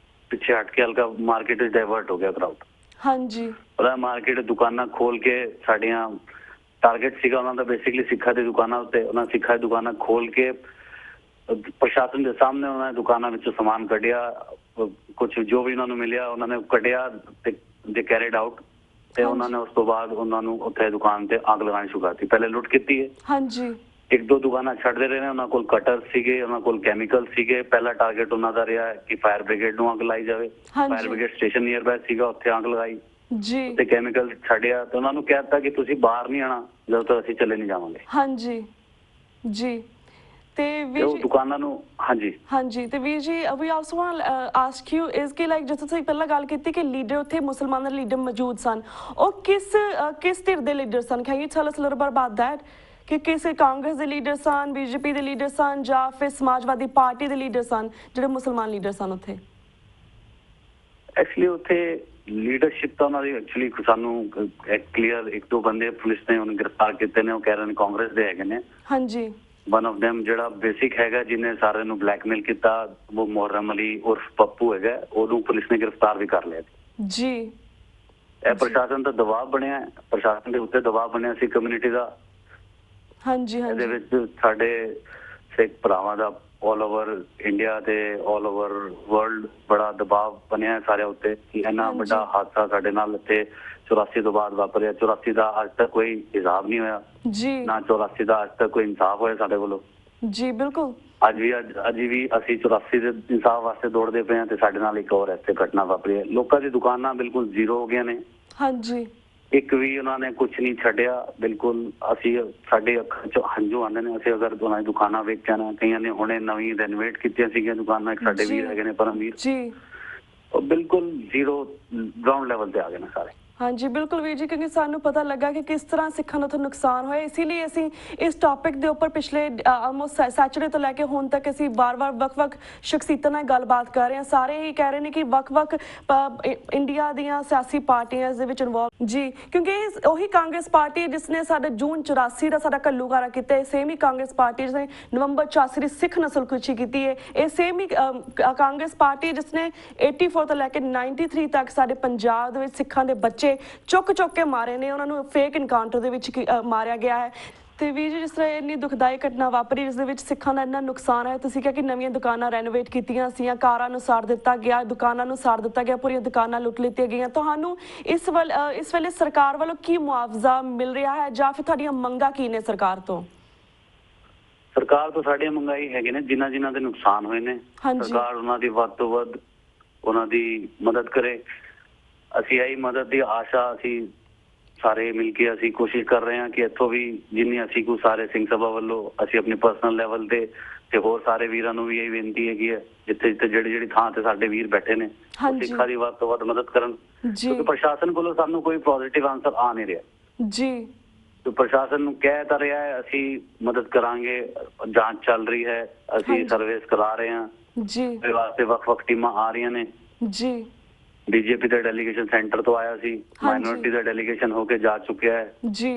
ਪਿੱਛੇ ਹਟ ਕੇ ਹਲਕਾ ਮਾਰਕੀਟ ਵਿੱਚ ਡਾਇਵਰਟ ਹੋ ਗਿਆ ਕਰਾਊਡ। ਹਾਂਜੀ ਉਹਦਾ ਮਾਰਕੀਟ ਦੁਕਾਨਾਂ ਖੋਲ ਕੇ ਸਾਡੀਆਂ ਟਾਰਗੇਟ ਸੀਗਾ ਉਹਨਾਂ ਦਾ ਬੇਸਿਕਲੀ ਸਿੱਖਾਂ ਦੀ ਦੁਕਾਨਾਂ ਉੱਤੇ। ਉਹਨਾਂ ਸਿੱਖਾਂ ਦੀ ਦੁਕਾਨਾਂ ਖੋਲ ਕੇ ਪ੍ਰਸ਼ਾਸਨ ਦੇ ਸਾਹਮਣੇ ਉਹਨਾਂ ਨੇ ਦੁਕਾਨਾਂ ਵਿੱਚੋਂ ਸਮਾਨ ਕੱਢਿਆ, ਕੁਝ ਜੋ ਵੀ ਉਹਨਾਂ ਨੂੰ ਮਿਲਿਆ ਉਹਨਾਂ ਨੇ ਕੱਢਿਆ ਤੇ ਦੇ ਕੈਰੀਡ ਆਊਟ। ਤੇ ਉਹਨਾਂ ਨੇ ਉਸ ਤੋਂ ਬਾਅਦ ਉਹਨਾਂ ਨੂੰ ਉੱਥੇ ਦੁਕਾਨ ਤੇ ਅੱਗ ਲਗਾਉਣੀ ਸ਼ੁਰੂ ਕਰਤੀ। ਪਹਿਲੇ ਲੁੱਟ ਕੀਤੀ ਹੈ। ਹਾਂਜੀ 1-2 ਦੁਕਾਨਾਂ ਛੱਡਦੇ ਰਹੇ ਨੇ। ਉਹਨਾਂ ਕੋਲ ਕਟਰ ਸੀਗੇ, ਉਹਨਾਂ ਕੋਲ ਕੈਮੀਕਲ ਸੀਗੇ। ਪਹਿਲਾ ਟਾਰਗੇਟ ਉਹਨਾਂ ਦਾ ਰਿਹਾ ਕਿ ਫਾਇਰ ਬ੍ਰਿਗੇਡ ਨੂੰ ਅੱਗ ਲਾਈ ਜਾਵੇ। Fire brigade station nearby ਸੀਗਾ, ਉੱਥੇ ਅੱਗ ਲਗਾਈ ਜੀ ਤੇ ਕੈਮੀਕਲ ਛੱਡਿਆ ਤੇ ਉਹਨਾਂ ਨੂੰ ਕਹਿ ਦਿੱਤਾ ਕਿ ਤੁਸੀਂ ਬਾਹਰ ਨਹੀਂ ਆਣਾ ਜਦੋਂ ਤੱਕ ਅਸੀਂ ਚੱਲੇ ਨਹੀਂ ਜਾਵਾਂਗੇ। ਹਾਂਜੀ ਜੀ ਤੇ ਵੀਰ ਉਹ ਦੁਕਾਨਾਂ ਨੂੰ ਹਾਂਜੀ ਤੇ ਵੀਰ ਜੀ ਵੀ ਆਲਸੋ ਵਾਂਟ ਆਸਕ ਯੂ ਇਸ ਕਿ ਲਾਈਕ ਜਿਸ ਤੁਸੀਂ ਪਹਿਲਾਂ ਗੱਲ ਕੀਤੀ ਕਿ ਲੀਡਰ ਉੱਥੇ ਮੁਸਲਮਾਨਾਂ ਦੇ ਲੀਡਰ ਮੌਜੂਦ ਸਨ, ਉਹ ਕਿਸ ਧਿਰ ਦੇ ਲੀਡਰ ਸਨ? Can you tell us little bit about that ਕਿ ਕਿਸੇ ਕਾਂਗਰਸ ਦੇ ਲੀਡਰ ਸਨ, ਬੀਜੇਪੀ ਦੇ ਲੀਡਰ ਸਨ ਜਾਂ ਫਿਰ ਸਮਾਜਵਾਦੀ ਪਾਰਟੀ ਦੇ ਲੀਡਰ ਸਨ ਜਿਹੜੇ ਮੁਸਲਮਾਨ ਲੀਡਰ ਸਨ ਉੱਥੇ? ਐਕਚੁਅਲੀ ਉੱਥੇ ਲੀਡਰਸ਼ਿਪ ਤਾਂ ਉਹਨਾਂ ਦੀ ਐਕਚੁਅਲੀ ਸਾਨੂੰ ਕਲੀਅਰ 1-2 ਬੰਦੇ ਪੁਲਿਸ ਨੇ ਉਹਨੂੰ ਗ੍ਰਿਫਤਾਰ ਕੀਤੇ ਨੇ। ਉਹ ਕਹਿ ਰਹੇ ਨੇ ਕਾਂਗਰਸ ਦੇ ਹੈਗੇ ਨੇ। ਹਾਂਜੀ ਵਨ ਆਫ them ਜਿਹੜਾ ਬੇਸਿਕ ਹੈਗਾ ਜਿਹਨੇ ਸਾਰਿਆਂ ਨੂੰ ਬਲੈਕਮੇਲ ਕੀਤਾ ਉਹ ਮੁਹਰਮ ਅਲੀ ਉਰਫ ਪੱਪੂ ਹੈਗਾ, ਉਹਨੂੰ ਪੁਲਿਸ ਨੇ ਗ੍ਰਿਫਤਾਰ ਵੀ ਕਰ ਲਿਆ ਜੀ। ਇਹ ਪ੍ਰਸ਼ਾਸਨ ਦਾ ਦਬਾਅ ਬਣਿਆ, ਪ੍ਰਸ਼ਾਸਨ ਦੇ ਉੱਤੇ ਦਬਾਅ ਬਣਿਆ ਸੀ ਕਮਿਊਨਿਟੀ ਦਾ। ਹਾਂਜੀ ਇਹਦੇ ਵਿੱਚ ਸਾਡੇ ਸਿੱਖ ਭਰਾਵਾਂ ਦਾ ਆਲ ਓਵਰ ਇੰਡੀਆ ਤੇ ਆਲ ਓਵਰ ਵਰਲਡ ਬੜਾ ਦਬਾਅ ਬਣਿਆ ਸਾਰਿਆਂ ਉੱਤੇ ਕਿ ਇੰਨਾ ਵੱਡਾ ਹਾਦਸਾ ਸਾਡੇ ਨਾਲ ਇੱਥੇ 84 ਤੋਂ ਬਾਅਦ ਵਾਪਰਿਆ। 84 ਦਾ ਅੱਜ ਤੱਕ ਕੋਈ ਹਿਸਾਬ ਨਹੀਂ ਹੋਇਆ ਜੀ, ਨਾ 84 ਦਾ ਅੱਜ ਤੱਕ ਕੋਈ ਇਨਸਾਫ ਹੋਇਆ ਸਾਡੇ ਵੱਲੋਂ ਜੀ। ਬਿਲਕੁਲ ਅੱਜ ਵੀ ਅਸੀਂ 84 ਦੇ ਇਨਸਾਫ ਵਾਸਤੇ ਦੌੜਦੇ ਪਏ ਹਾਂ ਤੇ ਸਾਡੇ ਨਾਲ ਇੱਕ ਹੋਰ ਇੱਥੇ ਘਟਨਾ ਵਾਪਰੀ ਹੈ। ਲੋਕਾਂ ਦੀ ਦੁਕਾਨਾਂ ਬਿਲਕੁਲ ਜ਼ੀਰੋ ਹੋ ਗਈਆਂ ਨੇ। ਹਾਂਜੀ ਇੱਕ ਵੀ ਉਹਨਾਂ ਨੇ ਕੁਝ ਨਹੀਂ ਛੱਡਿਆ ਬਿਲਕੁਲ। ਅਸੀਂ ਸਾਡੇ ਅੱਖਾਂ 'ਚ ਹੰਝੂ ਆਉਂਦੇ ਨੇ ਅਸੀਂ ਅਗਰ ਉਹਨਾਂ ਦੀ ਦੁਕਾਨਾਂ ਵੇਖਿਆ ਨਾ। ਕਈਆਂ ਨੇ ਹੁਣੇ ਨਵੀਂ ਰੈਨੋਵੇਟ ਕੀਤੀਆਂ ਸੀਗੀਆਂ ਦੁਕਾਨਾਂ। ਇੱਕ ਸਾਡੇ ਵੀਰ ਹੈਗੇ ਨੇ ਪਰਮਵੀਰ, ਜੀ, ਉਹ ਬਿਲਕੁਲ ਜ਼ੀਰੋ ਗਰਾਊਂਡ ਲੈਵਲ ਤੇ ਆ ਗਏ ਨੇ ਸਾਰੇ। हाँ जी बिल्कुल वीर जी, क्योंकि सानू पता लगा कि किस तरह सिखा ਨੂੰ ਨੁਕਸਾਨ ਹੋਇਆ, इसीलिए ਅਸੀਂ ਇਸ ਟੌਪਿਕ ਦੇ ਉੱਪਰ ਪਿਛਲੇ ਆਲਮੋਸਟ ਸੈਚਰਡੇ ਤੋਂ ਲੈ ਕੇ ਹੁਣ ਤੱਕ ਅਸੀਂ ਬਾਰ-ਬਾਰ ਵੱਖ-ਵੱਖ ਸ਼ਖਸੀਅਤਾਂ ਨਾਲ ਗੱਲਬਾਤ ਕਰ ਰਹੇ ਹਾਂ। ਸਾਰੇ ਹੀ ਕਹਿ ਰਹੇ ਨੇ ਕਿ ਵੱਖ-ਵੱਖ ਇੰਡੀਆ ਦੀਆਂ ਸਿਆਸੀ ਪਾਰਟੀਆਂ ਇਸ ਦੇ ਵਿੱਚ ਇਨਵੋਲਵ ਜੀ, ਕਿਉਂਕਿ ਉਹੀ ਕਾਂਗਰਸ ਪਾਰਟੀ ਜਿਸ ਨੇ ਸਾਡੇ ਜੂਨ 84 ਦਾ ਸਾਡਾ ਘੱਲੂਘਾਰਾ ਕੀਤਾ ਹੈ, ਸੇਮ ਹੀ ਕਾਂਗਰਸ ਪਾਰਟੀ ਜਿਸ ਨੇ ਨਵੰਬਰ 84 ਦੀ ਸਿੱਖ ਨਸਲਕੁਸ਼ੀ ਕੀਤੀ ਹੈ, ਇਹ ਸੇਮ ਹੀ ਕਾਂਗਰਸ ਪਾਰਟੀ ਜਿਸ ਨੇ 84 ਤੋਂ ਲੈ ਕੇ 93 ਤੱਕ ਸਾਡੇ ਪੰਜਾਬ ਦੇ ਵਿੱਚ ਸਿੱਖਾਂ ਦੇ ਬੱਚੇ ਚੁੱਕ ਕੇ ਮਾਰੇ ਨੇ, ਉਹਨਾਂ ਨੂੰ ਫੇਕ ਇਨਕਾਊਂਟਰ ਦੇ ਵਿੱਚ ਮਾਰਿਆ ਗਿਆ ਹੈ। ਤੇ ਵੀਰ ਜੀ ਜਿਸ ਤਰ੍ਹਾਂ ਇੰਨੀ ਦੁਖਦਾਈ ਘਟਨਾ ਵਾਪਰੀ ਜਿਸ ਦੇ ਵਿੱਚ ਸਿੱਖਾਂ ਦਾ ਇੰਨਾ ਨੁਕਸਾਨ ਹੈ, ਤੁਸੀਂ ਕਿਹਾ ਕਿ ਨਵੀਆਂ ਦੁਕਾਨਾਂ ਰੈਨੋਵੇਟ ਕੀਤੀਆਂ ਸੀਆਂ, ਕਾਰਾਂ ਨੂੰ ਸਾੜ ਦਿੱਤਾ ਗਿਆ, ਦੁਕਾਨਾਂ ਨੂੰ ਸਾੜ ਦਿੱਤਾ ਗਿਆ, ਪੂਰੀਆਂ ਦੁਕਾਨਾਂ ਲੁੱਟ ਲਿੱਤੀਆਂ ਗਈਆਂ, ਤੁਹਾਨੂੰ ਇਸ ਵੇਲੇ ਸਰਕਾਰ ਵੱਲੋਂ ਕੀ ਮੁਆਵਜ਼ਾ ਮਿਲ ਰਿਹਾ ਹੈ ਜਾਂ ਫਿਰ ਤੁਹਾਡੀਆਂ ਮੰਗਾਂ ਕੀ ਨੇ ਸਰਕਾਰ ਤੋਂ? ਸਰਕਾਰ ਤੋਂ ਸਾਡੀਆਂ ਮੰਗਾਈ ਹੈਗੇ ਨੇ ਜਿਨ੍ਹਾਂ ਦੇ ਨੁਕਸਾਨ ਹੋਏ ਨੇ, ਸਰਕਾਰ ਉਹਨਾਂ ਦੀ ਵੱਧ ਤੋਂ ਵੱਧ ਉਹਨਾਂ ਦੀ ਮਦਦ ਕਰੇ। ਅਸੀਂ ਇਹੀ ਮਦਦ ਦੀ ਆਸ਼ਾ ਅਸੀਂ ਸਾਰੇ ਮਿਲ ਕੇ ਅਸੀਂ ਕੋਸ਼ਿਸ਼ ਕਰ ਰਹੇ ਹਾਂ ਕਿ ਇੱਥੋਂ ਵੀ ਜਿੰਨੀ ਅਸੀਂ ਕੋ ਸਾਰੇ ਸਿੰਘ ਸਭਾ ਵੱਲੋਂ ਅਸੀਂ ਆਪਣੀ ਪਰਸਨਲ ਲੈਵਲ ਤੇ ਹੋਰ ਸਾਰੇ ਵੀਰਾਂ ਨੂੰ ਵੀ ਇਹ ਬੇਨਤੀ ਹੈਗੀ ਹੈ ਜਿੱਥੇ ਜਿਹੜੀ ਥਾਂ ਤੇ ਸਾਡੇ ਵੀਰ ਬੈਠੇ ਨੇ ਸਿੱਖਾਂ ਦੀ ਵੱਧ ਤੋਂ ਵੱਧ ਮਦਦ ਕਰਨ, ਕਿਉਂਕਿ ਪ੍ਰਸ਼ਾਸਨ ਕੋਲੋਂ ਸਾਨੂੰ ਕੋਈ ਪੋਜ਼ਿਟਿਵ ਆਨਸਰ ਆ ਨਹੀਂ ਰਿਹਾ ਜੀ। ਤੇ ਪ੍ਰਸ਼ਾਸਨ ਨੂੰ ਕਹਿ ਤਾਂ ਰਿਹਾ ਹੈ ਅਸੀਂ ਮਦਦ ਕਰਾਂਗੇ, ਜਾਂਚ ਚੱਲ ਰਹੀ ਹੈ, ਅਸੀਂ ਸਰਵੇਸ ਕਰਾ ਰਹੇ ਹਾਂ ਜੀ, ਇਸ ਵਾਸਤੇ ਵੱਖ-ਵੱਖ ਟੀਮਾਂ ਆ ਰਹੀਆਂ ਨੇ ਜੀ। बीजेपी का डेलीगेशन सेंटर तो आया सी, माइनॉरिटी का डेलीगेशन होके जा चुका है जी,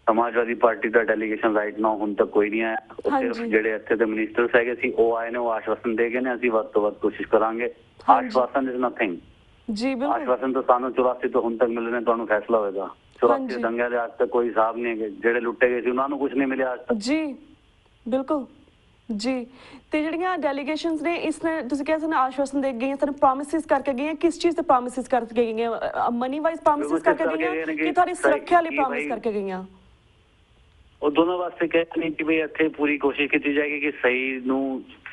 समाजवादी पार्टी का डेलीगेशन राइट नाउ हुण तक कोई नहीं आया। सिर्फ ਜਿਹੜੇ ਇੱਥੇ ਦੇ ਮਿਨਿਸਟਰਸ ਹੈਗੇ ਸੀ ਉਹ ਆਏ ਨੇ, ਉਹ ਆਸ਼ਵਾਸਨ ਦੇ ਗਏ ਨੇ, ਅਸੀਂ ਵੱਧ ਤੋਂ ਵੱਧ ਕੋਸ਼ਿਸ਼ ਕਰਾਂਗੇ। ਆਸ਼ਵਾਸਨ ਇਜ਼ ਨਥਿੰਗ ਜੀ, ਬਿਲਕੁਲ ਆਸ਼ਵਾਸਨ ਤਾਂ ਸਾਨੂੰ 84 ਤੋਂ ਹੁਣ ਤੱਕ ਮਿਲ ਰਹੇ ਨੇ, ਤੁਹਾਨੂੰ ਫੈਸਲਾ ਹੋਏਗਾ। 84 ਦੰਗਿਆਂ ਦੇ ਅੱਜ ਤੱਕ ਕੋਈ ਹਿਸਾਬ ਨਹੀਂ ਹੈ, ਜਿਹੜੇ ਲੁੱਟੇ ਗਏ ਸੀ ਉਹਨਾਂ ਨੂੰ ਕੁਝ ਨਹੀਂ ਮਿਲਿਆ ਅੱਜ ਤੱਕ ਜੀ, ਬਿਲਕੁਲ ਜੀ। ਤੇ ਜਿਹੜੀਆਂ ਡੈਲੀਗੇਸ਼ਨਸ ਨੇ ਇਸ ਨੇ ਤੁਸੀਂ ਕਿਹਾ ਸਾਨੂੰ ਆਸ਼ਵਾਸਨ ਦੇ ਗਈਆਂ, ਸਾਨੂੰ ਪ੍ਰੋਮਿਸਿਸ ਕਰਕੇ ਗਈਆਂ, ਕਿਸ ਚੀਜ਼ ਤੇ ਪ੍ਰੋਮਿਸਿਸ ਕਰਕੇ ਗਈਆਂ? ਮਨੀ ਵਾਈਜ਼ ਪ੍ਰੋਮਿਸਿਸ ਕਰਕੇ ਗਈਆਂ ਕਿ ਤੁਹਾਡੀ ਸੁਰੱਖਿਆ ਲਈ ਪ੍ਰੋਮਿਸ ਕਰਕੇ ਗਈਆਂ? ਉਹ ਦੋਨੋਂ ਵਾਸਤੇ ਕਹਿੰਦੇ ਨੇ ਕਿ ਵੀ ਇੱਥੇ ਪੂਰੀ ਕੋਸ਼ਿਸ਼ ਕੀਤੀ ਜਾਏਗੀ ਕਿ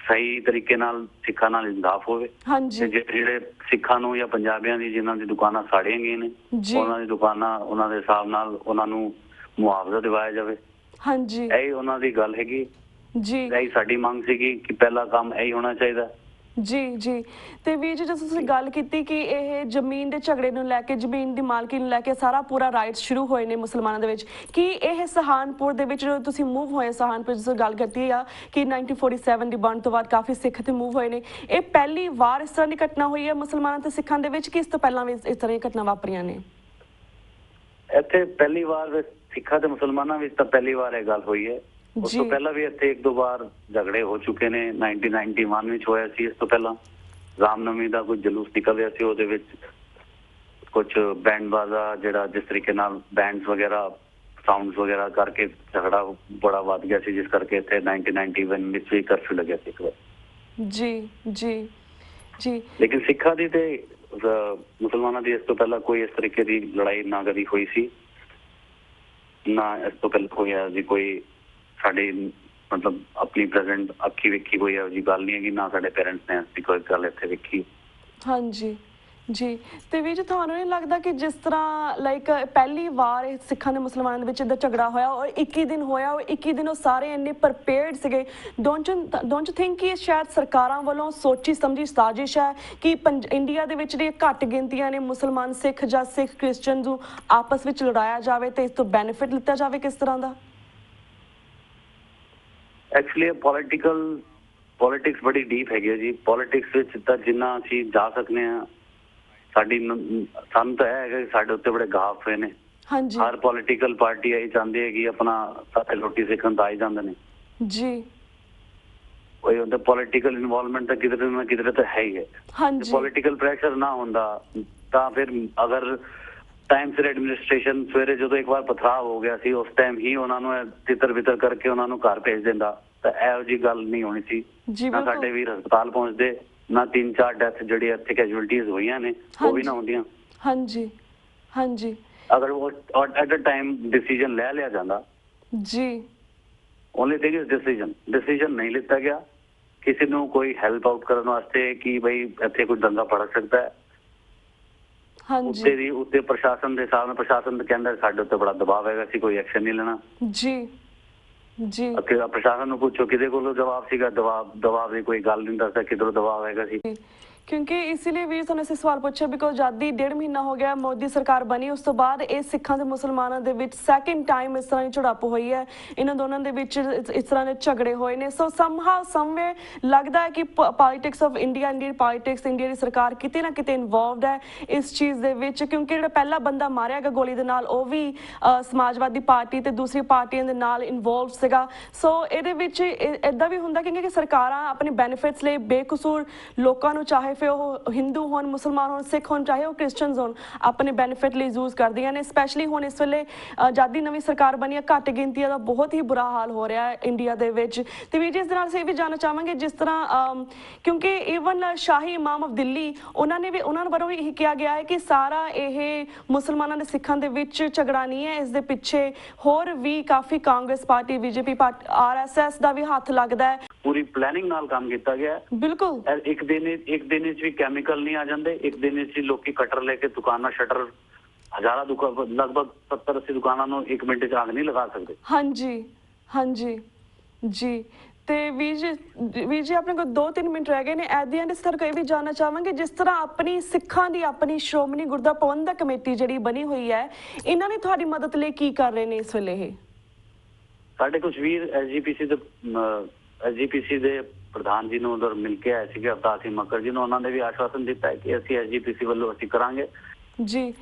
ਸਹੀ ਤਰੀਕੇ ਨਾਲ ਸਿੱਖਾਂ ਨਾਲ ਇੰਸਾਫ ਹੋਵੇ। ਹਾਂਜੀ, ਜਿਹੜੇ ਸਿੱਖਾਂ ਨੂੰ ਜਾਂ ਪੰਜਾਬੀਆਂ ਦੀ ਜਿਨ੍ਹਾਂ ਦੀ ਦੁਕਾਨਾਂ ਸਾੜੀਆਂ ਗਈਆਂ ਨੇ ਉਹਨਾਂ ਦੀ ਦੁਕਾਨਾਂ ਉਹਨਾਂ ਦੇ ਹਿਸਾਬ ਨਾਲ ਉਹਨਾਂ ਨੂੰ ਮੁਆਵਜ਼ਾ ਦਿਵਾਇਆ ਜਾਵੇ। ਹਾਂਜੀ, ਇਹ ਉਹਨਾਂ ਦੀ ਗੱਲ ਹੈਗੀ ਜੀ, ਇਹ ਸਾਡੀ ਮੰਗ ਸੀਗੀ ਕਿ ਪਹਿਲਾ ਕੰਮ ਇਹੀ ਹੋਣਾ ਚਾਹੀਦਾ ਜੀ ਜੀ। ਤੇ ਵੀਰ ਜੀ ਜਦੋਂ ਤੁਸੀਂ ਗੱਲ ਕੀਤੀ ਕਿ ਇਹ ਜ਼ਮੀਨ ਦੇ ਝਗੜੇ ਨੂੰ ਲੈ ਕੇ, ਜ਼ਮੀਨ ਦੀ ਮਾਲਕੀ ਨੂੰ ਲੈ ਕੇ ਸਾਰਾ ਪੂਰਾ ਰਾਈਟਸ ਸ਼ੁਰੂ ਹੋਏ ਨੇ ਮੁਸਲਮਾਨਾਂ ਦੇ ਵਿੱਚ, ਕਿ ਇਹ ਸਹਾਰਨਪੁਰ ਦੇ ਵਿੱਚ ਜਦੋਂ ਤੁਸੀਂ ਮੂਵ ਹੋਏ, ਸਹਾਰਨਪੁਰ ਜਦੋਂ ਗੱਲ ਕਰਤੀ ਆ ਕਿ 1947 ਦੀ ਵੰਡ ਤੋਂ ਬਾਅਦ ਕਾਫੀ ਸਿੱਖ ਤੇ ਮੂਵ ਹੋਏ ਨੇ, ਇਹ ਪਹਿਲੀ ਵਾਰ ਇਸ ਤਰ੍ਹਾਂ ਦੀ ਘਟਨਾ ਹੋਈ ਹੈ ਮੁਸਲਮਾਨਾਂ ਤੇ ਸਿੱਖਾਂ ਦੇ ਵਿੱਚ ਕਿ ਇਸ ਤੋਂ ਪਹਿਲਾਂ ਵੀ ਇਸ ਤਰ੍ਹਾਂ ਦੀਆਂ ਘਟਨਾ ਵਾਪਰੀਆਂ ਨੇ? ਇੱਥੇ ਪਹਿਲੀ ਵਾਰ ਸਿੱਖਾਂ ਤੇ ਮੁਸਲਮਾਨਾਂ ਵਿੱਚ ਤਾਂ ਪਹਿਲੀ ਵਾਰ ਇਹ ਗੱਲ ਹੋਈ ਹੈ। ਉਸ ਤੋਂ ਪਹਿਲਾਂ ਵੀ ਇੱਥੇ ਇੱਕ ਦੋ ਵਾਰ ਝਗੜੇ ਹੋ ਚੁੱਕੇ ਨੇ। 1991 ਵਿੱਚ ਹੋਇਆ ਸੀ, ਇਸ ਤੋਂ ਪਹਿਲਾਂ ਰਾਮਨਵਮੀ ਦਾ ਕੋਈ ਜਲੂਸ ਨਿਕਲ ਰਿਹਾ ਸੀ, ਉਹਦੇ ਵਿੱਚ ਕੁਝ ਬੈਂਡ ਬਾਜ਼ਾ ਜਿਹੜਾ ਜਿਸ ਤਰੀਕੇ ਨਾਲ ਬੈਂਡਸ ਵਗੈਰਾ ਸਾਊਂਡਸ ਵਗੈਰਾ ਕਰਕੇ ਝਗੜਾ ਬੜਾ ਵੱਧ ਗਿਆ ਸੀ, ਜਿਸ ਕਰਕੇ ਇੱਥੇ 1991 ਵਿੱਚ ਵੀ ਕਰਫਿਊ ਲੱਗਿਆ ਸੀ ਇੱਕ ਵਾਰ ਜੀ ਜੀ ਜੀ। ਲੇਕਿਨ ਸਿੱਖਾਂ ਦੀ ਤੇ ਮੁਸਲਮਾਨਾਂ ਦੀ ਇਸ ਤੋਂ ਪਹਿਲਾਂ ਕੋਈ ਇਸ ਤਰੀਕੇ ਦੀ ਲੜਾਈ ਨਾ ਕਦੀ ਹੋਈ ਸੀ, ਨਾ ਇਸ ਤੋਂ ਪਹਿਲਾਂ ਹੋਇਆ ਜੀ ਕੋਈ ਸਾਡੇ ਮਤਲਬ ਆਪਣੀ ਪ੍ਰੈਜ਼ੈਂਟ ਅੱਖੀ ਵੇਖੀ ਕੋਈ ਇਹੋ ਜਿਹੀ ਗੱਲ ਨਹੀਂ ਹੈਗੀ, ਨਾ ਸਾਡੇ ਪੇਰੈਂਟਸ ਨੇ ਐਸੀ ਕੋਈ ਗੱਲ ਇੱਥੇ ਵੇਖੀ। ਹਾਂਜੀ ਜੀ। ਤੇ ਵੀਰ ਜੀ ਤੁਹਾਨੂੰ ਨਹੀਂ ਲੱਗਦਾ ਕਿ ਜਿਸ ਤਰ੍ਹਾਂ ਲਾਈਕ ਪਹਿਲੀ ਵਾਰ ਇਹ ਸਿੱਖਾਂ ਦੇ ਮੁਸਲਮਾਨਾਂ ਦੇ ਵਿੱਚ ਇੱਦਾਂ ਝਗੜਾ ਹੋਇਆ ਔਰ 21 ਦਿਨ ਹੋਇਆ, ਔਰ 21 ਦਿਨ ਉਹ ਸਾਰੇ ਇੰਨੇ ਪ੍ਰਪੇਅਰਡ ਸੀਗੇ, ਡੋਂਟ ਯੂ ਥਿੰਕ ਕਿ ਇਹ ਸ਼ਾਇਦ ਸਰਕਾਰਾਂ ਵੱਲੋਂ ਸੋਚੀ ਸਮਝੀ ਸਾਜ਼ਿਸ਼ ਹੈ ਕਿ ਇੰਡੀਆ ਦੇ ਵਿੱਚ ਜਿਹੜੀਆਂ ਘੱਟ ਗਿਣਤੀਆਂ ਨੇ ਮੁਸਲਮਾਨ ਸਿੱਖ ਜਾਂ ਸਿੱਖ ਕ੍ਰਿਸਚਨ ਨੂੰ ਆਪਸ ਵਿੱਚ ਲੜਾਇਆ ਜਾਵੇ ਤੇ ਇਸ ਤੋਂ ਬੈਨੀਫਿਟ ਲਿੱਤਾ ਜਾਵੇ ਕਿਸ ਤਰ੍ਹਾਂ ਦਾ? ਐਕਚੁਅਲੀ ਪੋਲਿਟਿਕਸ ਬੜੀ ਡੀਪ ਹੈਗੀ ਹੈ ਜੀ। ਪੋਲਿਟਿਕਸ ਵਿੱਚ ਤਾਂ ਜਿੰਨਾ ਅਸੀਂ ਜਾ ਸਕਦੇ ਹਾਂ, ਸਾਨੂੰ ਤਾਂ ਇਹ ਹੈਗਾ ਕਿ ਸਾਡੇ ਉੱਤੇ ਬੜੇ ਗਾਫ ਹੋਏ ਨੇ। ਹਰ ਪੋਲੀਟੀਕਲ ਪਾਰਟੀ ਇਹ ਚਾਹੁੰਦੀ ਹੈ ਕਿ ਆਪਣਾ ਸਾਥੇ ਰੋਟੀ ਸਿੱਖਣ ਤਾਂ ਆਈ ਜਾਂਦੇ ਨੇ ਜੀ। ਉਹ ਹੁੰਦਾ ਪੋਲੀਟੀਕਲ ਇਨਵੋਲਵਮੈਂਟ ਤਾਂ ਕਿਧਰੇ ਨਾ ਕਿਧਰੇ ਤਾਂ ਹੈ ਹੀ ਹੈ। ਪੋਲੀਟੀਕਲ ਪ੍ਰੈਸ਼ਰ ਨਾ ਹੁੰਦਾ ਤਾਂ ਫਿਰ ਅਗਰ ਟਾਈਮ ਸਿਰ ਐਡਮਿਨਿਸਟ੍ਰੇਸ਼ਨ ਸਵੇਰੇ ਜਦੋਂ ਇੱਕ ਵਾਰ ਪਥਰਾਵ ਹੋ ਗਿਆ ਸੀ ਉਸ ਟਾਈਮ ਹੀ ਉਹਨਾਂ ਨੂੰ ਤਿੱਤਰ ਬਿੱਤਰ ਕਰਕੇ ਉਹਨਾਂ ਨੂੰ ਘਰ ਭੇਜ ਦਿੰਦਾ ਤਾਂ ਇਹੋ ਜਿਹੀ ਗੱਲ ਨਹੀਂ ਹੋਣੀ ਸੀ। ਨਾ ਸਾਡੇ ਵੀਰ ਹਸਪਤਾਲ ਪਹੁੰਚਦੇ, ਨਾ 3-4 ਡੈਥ ਜਿਹੜੀ ਇੱਥੇ ਕੈਜੁਅਲਟੀਜ਼ ਹੋਈਆਂ ਨੇ ਉਹ ਵੀ ਨਾ ਹੁੰਦੀਆਂ। ਹਾਂਜੀ ਹਾਂਜੀ, ਅਗਰ ਉਹ ਐਟ ਅ ਟਾਈਮ ਡਿਸੀਜਨ ਲੈ ਲਿਆ ਜਾਂਦਾ ਜੀ। ਓਨਲੀ ਥਿੰਗ ਇਜ਼ ਡਿਸੀਜਨ ਨਹੀਂ ਲਿੱਤਾ ਗਿਆ ਕਿਸੇ ਨੂੰ ਕੋਈ ਹੈਲਪ ਆਊਟ ਕਰਨ ਵਾਸਤੇ ਕਿ ਬਈ ਇੱਥੇ ਕੋਈ ਦੰਗਾ ਭੜਕ ਸਕਦਾ ਹੈ। ਉੱਤੇ ਪ੍ਰਸ਼ਾਸਨ ਦੇ ਹਿਸਾਬ ਨਾਲ ਪ੍ਰਸ਼ਾਸਨ ਕਹਿੰਦਾ ਸਾਡੇ ਉੱਤੇ ਬੜਾ ਦਬਾਅ ਹੈਗਾ, ਅਸੀਂ ਕੋਈ ਐਕਸ਼ਨ ਨਹੀਂ ਲੈਣਾ ਜੀ ਜੀ। ਪ੍ਰਸ਼ਾਸਨ ਨੂੰ ਪੁੱਛੋ ਕਿਹਦੇ ਕੋਲੋਂ ਜਵਾਬ ਸੀਗਾ, ਦਬਾਅ ਦੀ ਕੋਈ ਗੱਲ ਨਹੀਂ ਦੱਸਦਾ, ਕਿਧਰੋਂ ਦਬਾਅ ਹੈਗਾ ਸੀ। ਕਿਉਂਕਿ ਇਸ ਲਈ ਵੀ ਤੁਹਾਨੂੰ ਅਸੀਂ ਸਵਾਲ ਪੁੱਛਿਆ ਬਿਕੋਜ਼ ਜਦ ਹੀ 1.5 ਮਹੀਨਾ ਹੋ ਗਿਆ ਮੋਦੀ ਸਰਕਾਰ ਬਣੀ ਉਸ ਤੋਂ ਬਾਅਦ ਇਹ ਸਿੱਖਾਂ ਤੇ ਮੁਸਲਮਾਨਾਂ ਦੇ ਵਿੱਚ ਸੈਕਿੰਡ ਟਾਈਮ ਇਸ ਤਰ੍ਹਾਂ ਦੀ ਝੜਪ ਹੋਈ ਹੈ, ਇਹਨਾਂ ਦੋਨਾਂ ਦੇ ਵਿੱਚ ਇਸ ਤਰ੍ਹਾਂ ਦੇ ਝਗੜੇ ਹੋਏ ਨੇ। ਸੋ ਸਮਹਾਉ ਸਮਵੇ ਲੱਗਦਾ ਹੈ ਕਿ politics of India, Indian politics, India ਦੀ ਸਰਕਾਰ ਕਿਤੇ ਨਾ ਕਿਤੇ ਇਨਵੋਲਵਡ ਹੈ ਇਸ ਚੀਜ਼ ਦੇ ਵਿੱਚ, ਕਿਉਂਕਿ ਜਿਹੜਾ ਪਹਿਲਾ ਬੰਦਾ ਮਾਰਿਆ ਗਿਆ ਗੋਲੀ ਦੇ ਨਾਲ ਉਹ ਵੀ ਸਮਾਜਵਾਦੀ ਪਾਰਟੀ ਤੇ ਦੂਸਰੀ ਪਾਰਟੀਆਂ ਦੇ ਨਾਲ ਇਨਵੋਲਵ ਸੀਗਾ। ਸੋ ਇਹਦੇ ਵਿੱਚ ਇਦਾਂ ਵੀ ਹੁੰਦਾ ਕਿ ਸਰਕਾਰਾਂ ਆਪਣੇ ਬੈਨੀਫਿਟਸ ਲਈ ਬੇਕਸੂਰ ਲੋਕਾਂ ਨੂੰ, ਚਾਹੇ ਫਿਰ ਉਹ ਹਿੰਦੂ ਹੋਣ, ਮੁਸਲਮਾਨ ਹੋਣ, ਸਿੱਖ ਹੋਣ, ਚਾਹੇ ਉਹ ਕ੍ਰਿਸਚਨਸ ਹੋਣ, ਆਪਣੇ ਬੈਨੀਫਿਟ ਲਈ ਯੂਜ਼ ਕਰਦੀਆਂ ਨੇ। ਸਪੈਸ਼ਲੀ ਹੁਣ ਇਸ ਵੇਲੇ ਜਦ ਦੀ ਨਵੀਂ ਸਰਕਾਰ ਬਣੀ ਹੈ ਘੱਟ ਗਿਣਤੀਆਂ ਦਾ ਬਹੁਤ ਹੀ ਬੁਰਾ ਹਾਲ ਹੋ ਰਿਹਾ ਹੈ ਇੰਡੀਆ ਦੇ ਵਿੱਚ। ਤੇ ਵੀ ਜਿਸ ਦੇ ਨਾਲ ਅਸੀਂ ਇਹ ਵੀ ਜਾਣਨਾ ਚਾਹਾਂਗੇ ਜਿਸ ਤਰ੍ਹਾਂ ਕਿਉਂਕਿ even shahi Imam of Delhi ਉਹਨਾਂ ਵੱਲੋਂ ਵੀ ਇਹ ਕਿਹਾ ਗਿਆ ਹੈ ਕਿ ਸਾਰਾ ਇਹ ਮੁਸਲਮਾਨਾਂ ਦੇ ਸਿੱਖਾਂ ਦੇ ਵਿੱਚ ਝਗੜਾ ਨਹੀਂ ਹੈ, ਇਸ ਦੇ ਪਿੱਛੇ ਹੋਰ ਵੀ ਕਾਫੀ Congress party, BJP party, RSS ਦਾ ਵੀ ਹੱਥ ਲੱਗਦਾ ਹੈ। ਪੂਰੀ ਪਲੈਨਿੰਗ ਨਾਲ ਕੰਮ ਕੀਤਾ ਗਿਆ। ਬਿਲਕੁਲ ਇੱਕ ਦਿਨ ਵਿੱਚ ਵੀ ਕੈਮੀਕਲ ਨਹੀਂ ਆ ਜਾਂਦੇ, ਇੱਕ ਦਿਨ ਵਿੱਚ ਹੀ ਲੋਕੀ ਕਟਰ ਲੈ ਕੇ ਦੁਕਾਨਾਂ ਸ਼ਟਰ ਹਜ਼ਾਰਾਂ ਲਗਭਗ 70-80 ਦੁਕਾਨਾਂ ਨੂੰ 1 ਮਿੰਟ 'ਚ ਅੱਗ ਨਹੀਂ ਲਗਾ ਸਕਦੇ। ਹਾਂਜੀ ਜੀ। ਤੇ ਵੀਰ ਜੀ ਆਪਣੇ ਕੋਲ 2-3 ਮਿੰਟ ਰਹਿ ਗਏ ਨੇ। ਐਟ ਦੀ ਐਂਡ ਸਰ ਕੋਈ ਵੀ ਜਾਣਨਾ ਚਾਹਾਂਗੇ ਜਿਸ ਤਰ੍ਹਾਂ ਆਪਣੀ ਸਿੱਖਾਂ ਦੀ ਆਪਣੀ ਸ਼੍ਰੋਮਣੀ ਗੁਰਦੁਆਰਾ ਪ੍ਰਬੰਧਕ ਕਮੇਟੀ ਜਿਹੜੀ ਬਣੀ ਹੋਈ ਹੈ, ਇਹਨਾਂ ਨੇ ਤੁਹਾਡੀ ਮਦਦ ਲਈ ਕੀ ਕਰ ਰਹੇ ਨੇ ਇਸ ਵੇਲੇ? ਇਹ ਸਾਡੇ ਕੁਝ ਵੀਰ SGPC ਦੇ ਪ੍ਰਧਾਨ ਜੀ ਨੂੰ ਉਧਰ ਮਿਲ ਕੇ ਆਏ ਸੀਗੇ, ਅਵਤਾਰ ਸਿੰਘ ਮੱਕੜ ਜੀ ਨੂੰ। ਉਹਨਾਂ ਨੇ ਵੀ ਆਸ਼ਵਾਸਨ ਦਿੱਤਾ ਹੈ ਕਿ ਅਸੀਂ SGPC ਵੱਲੋਂ ਅਸੀਂ ਕਰਾਂਗੇ ਜੀ।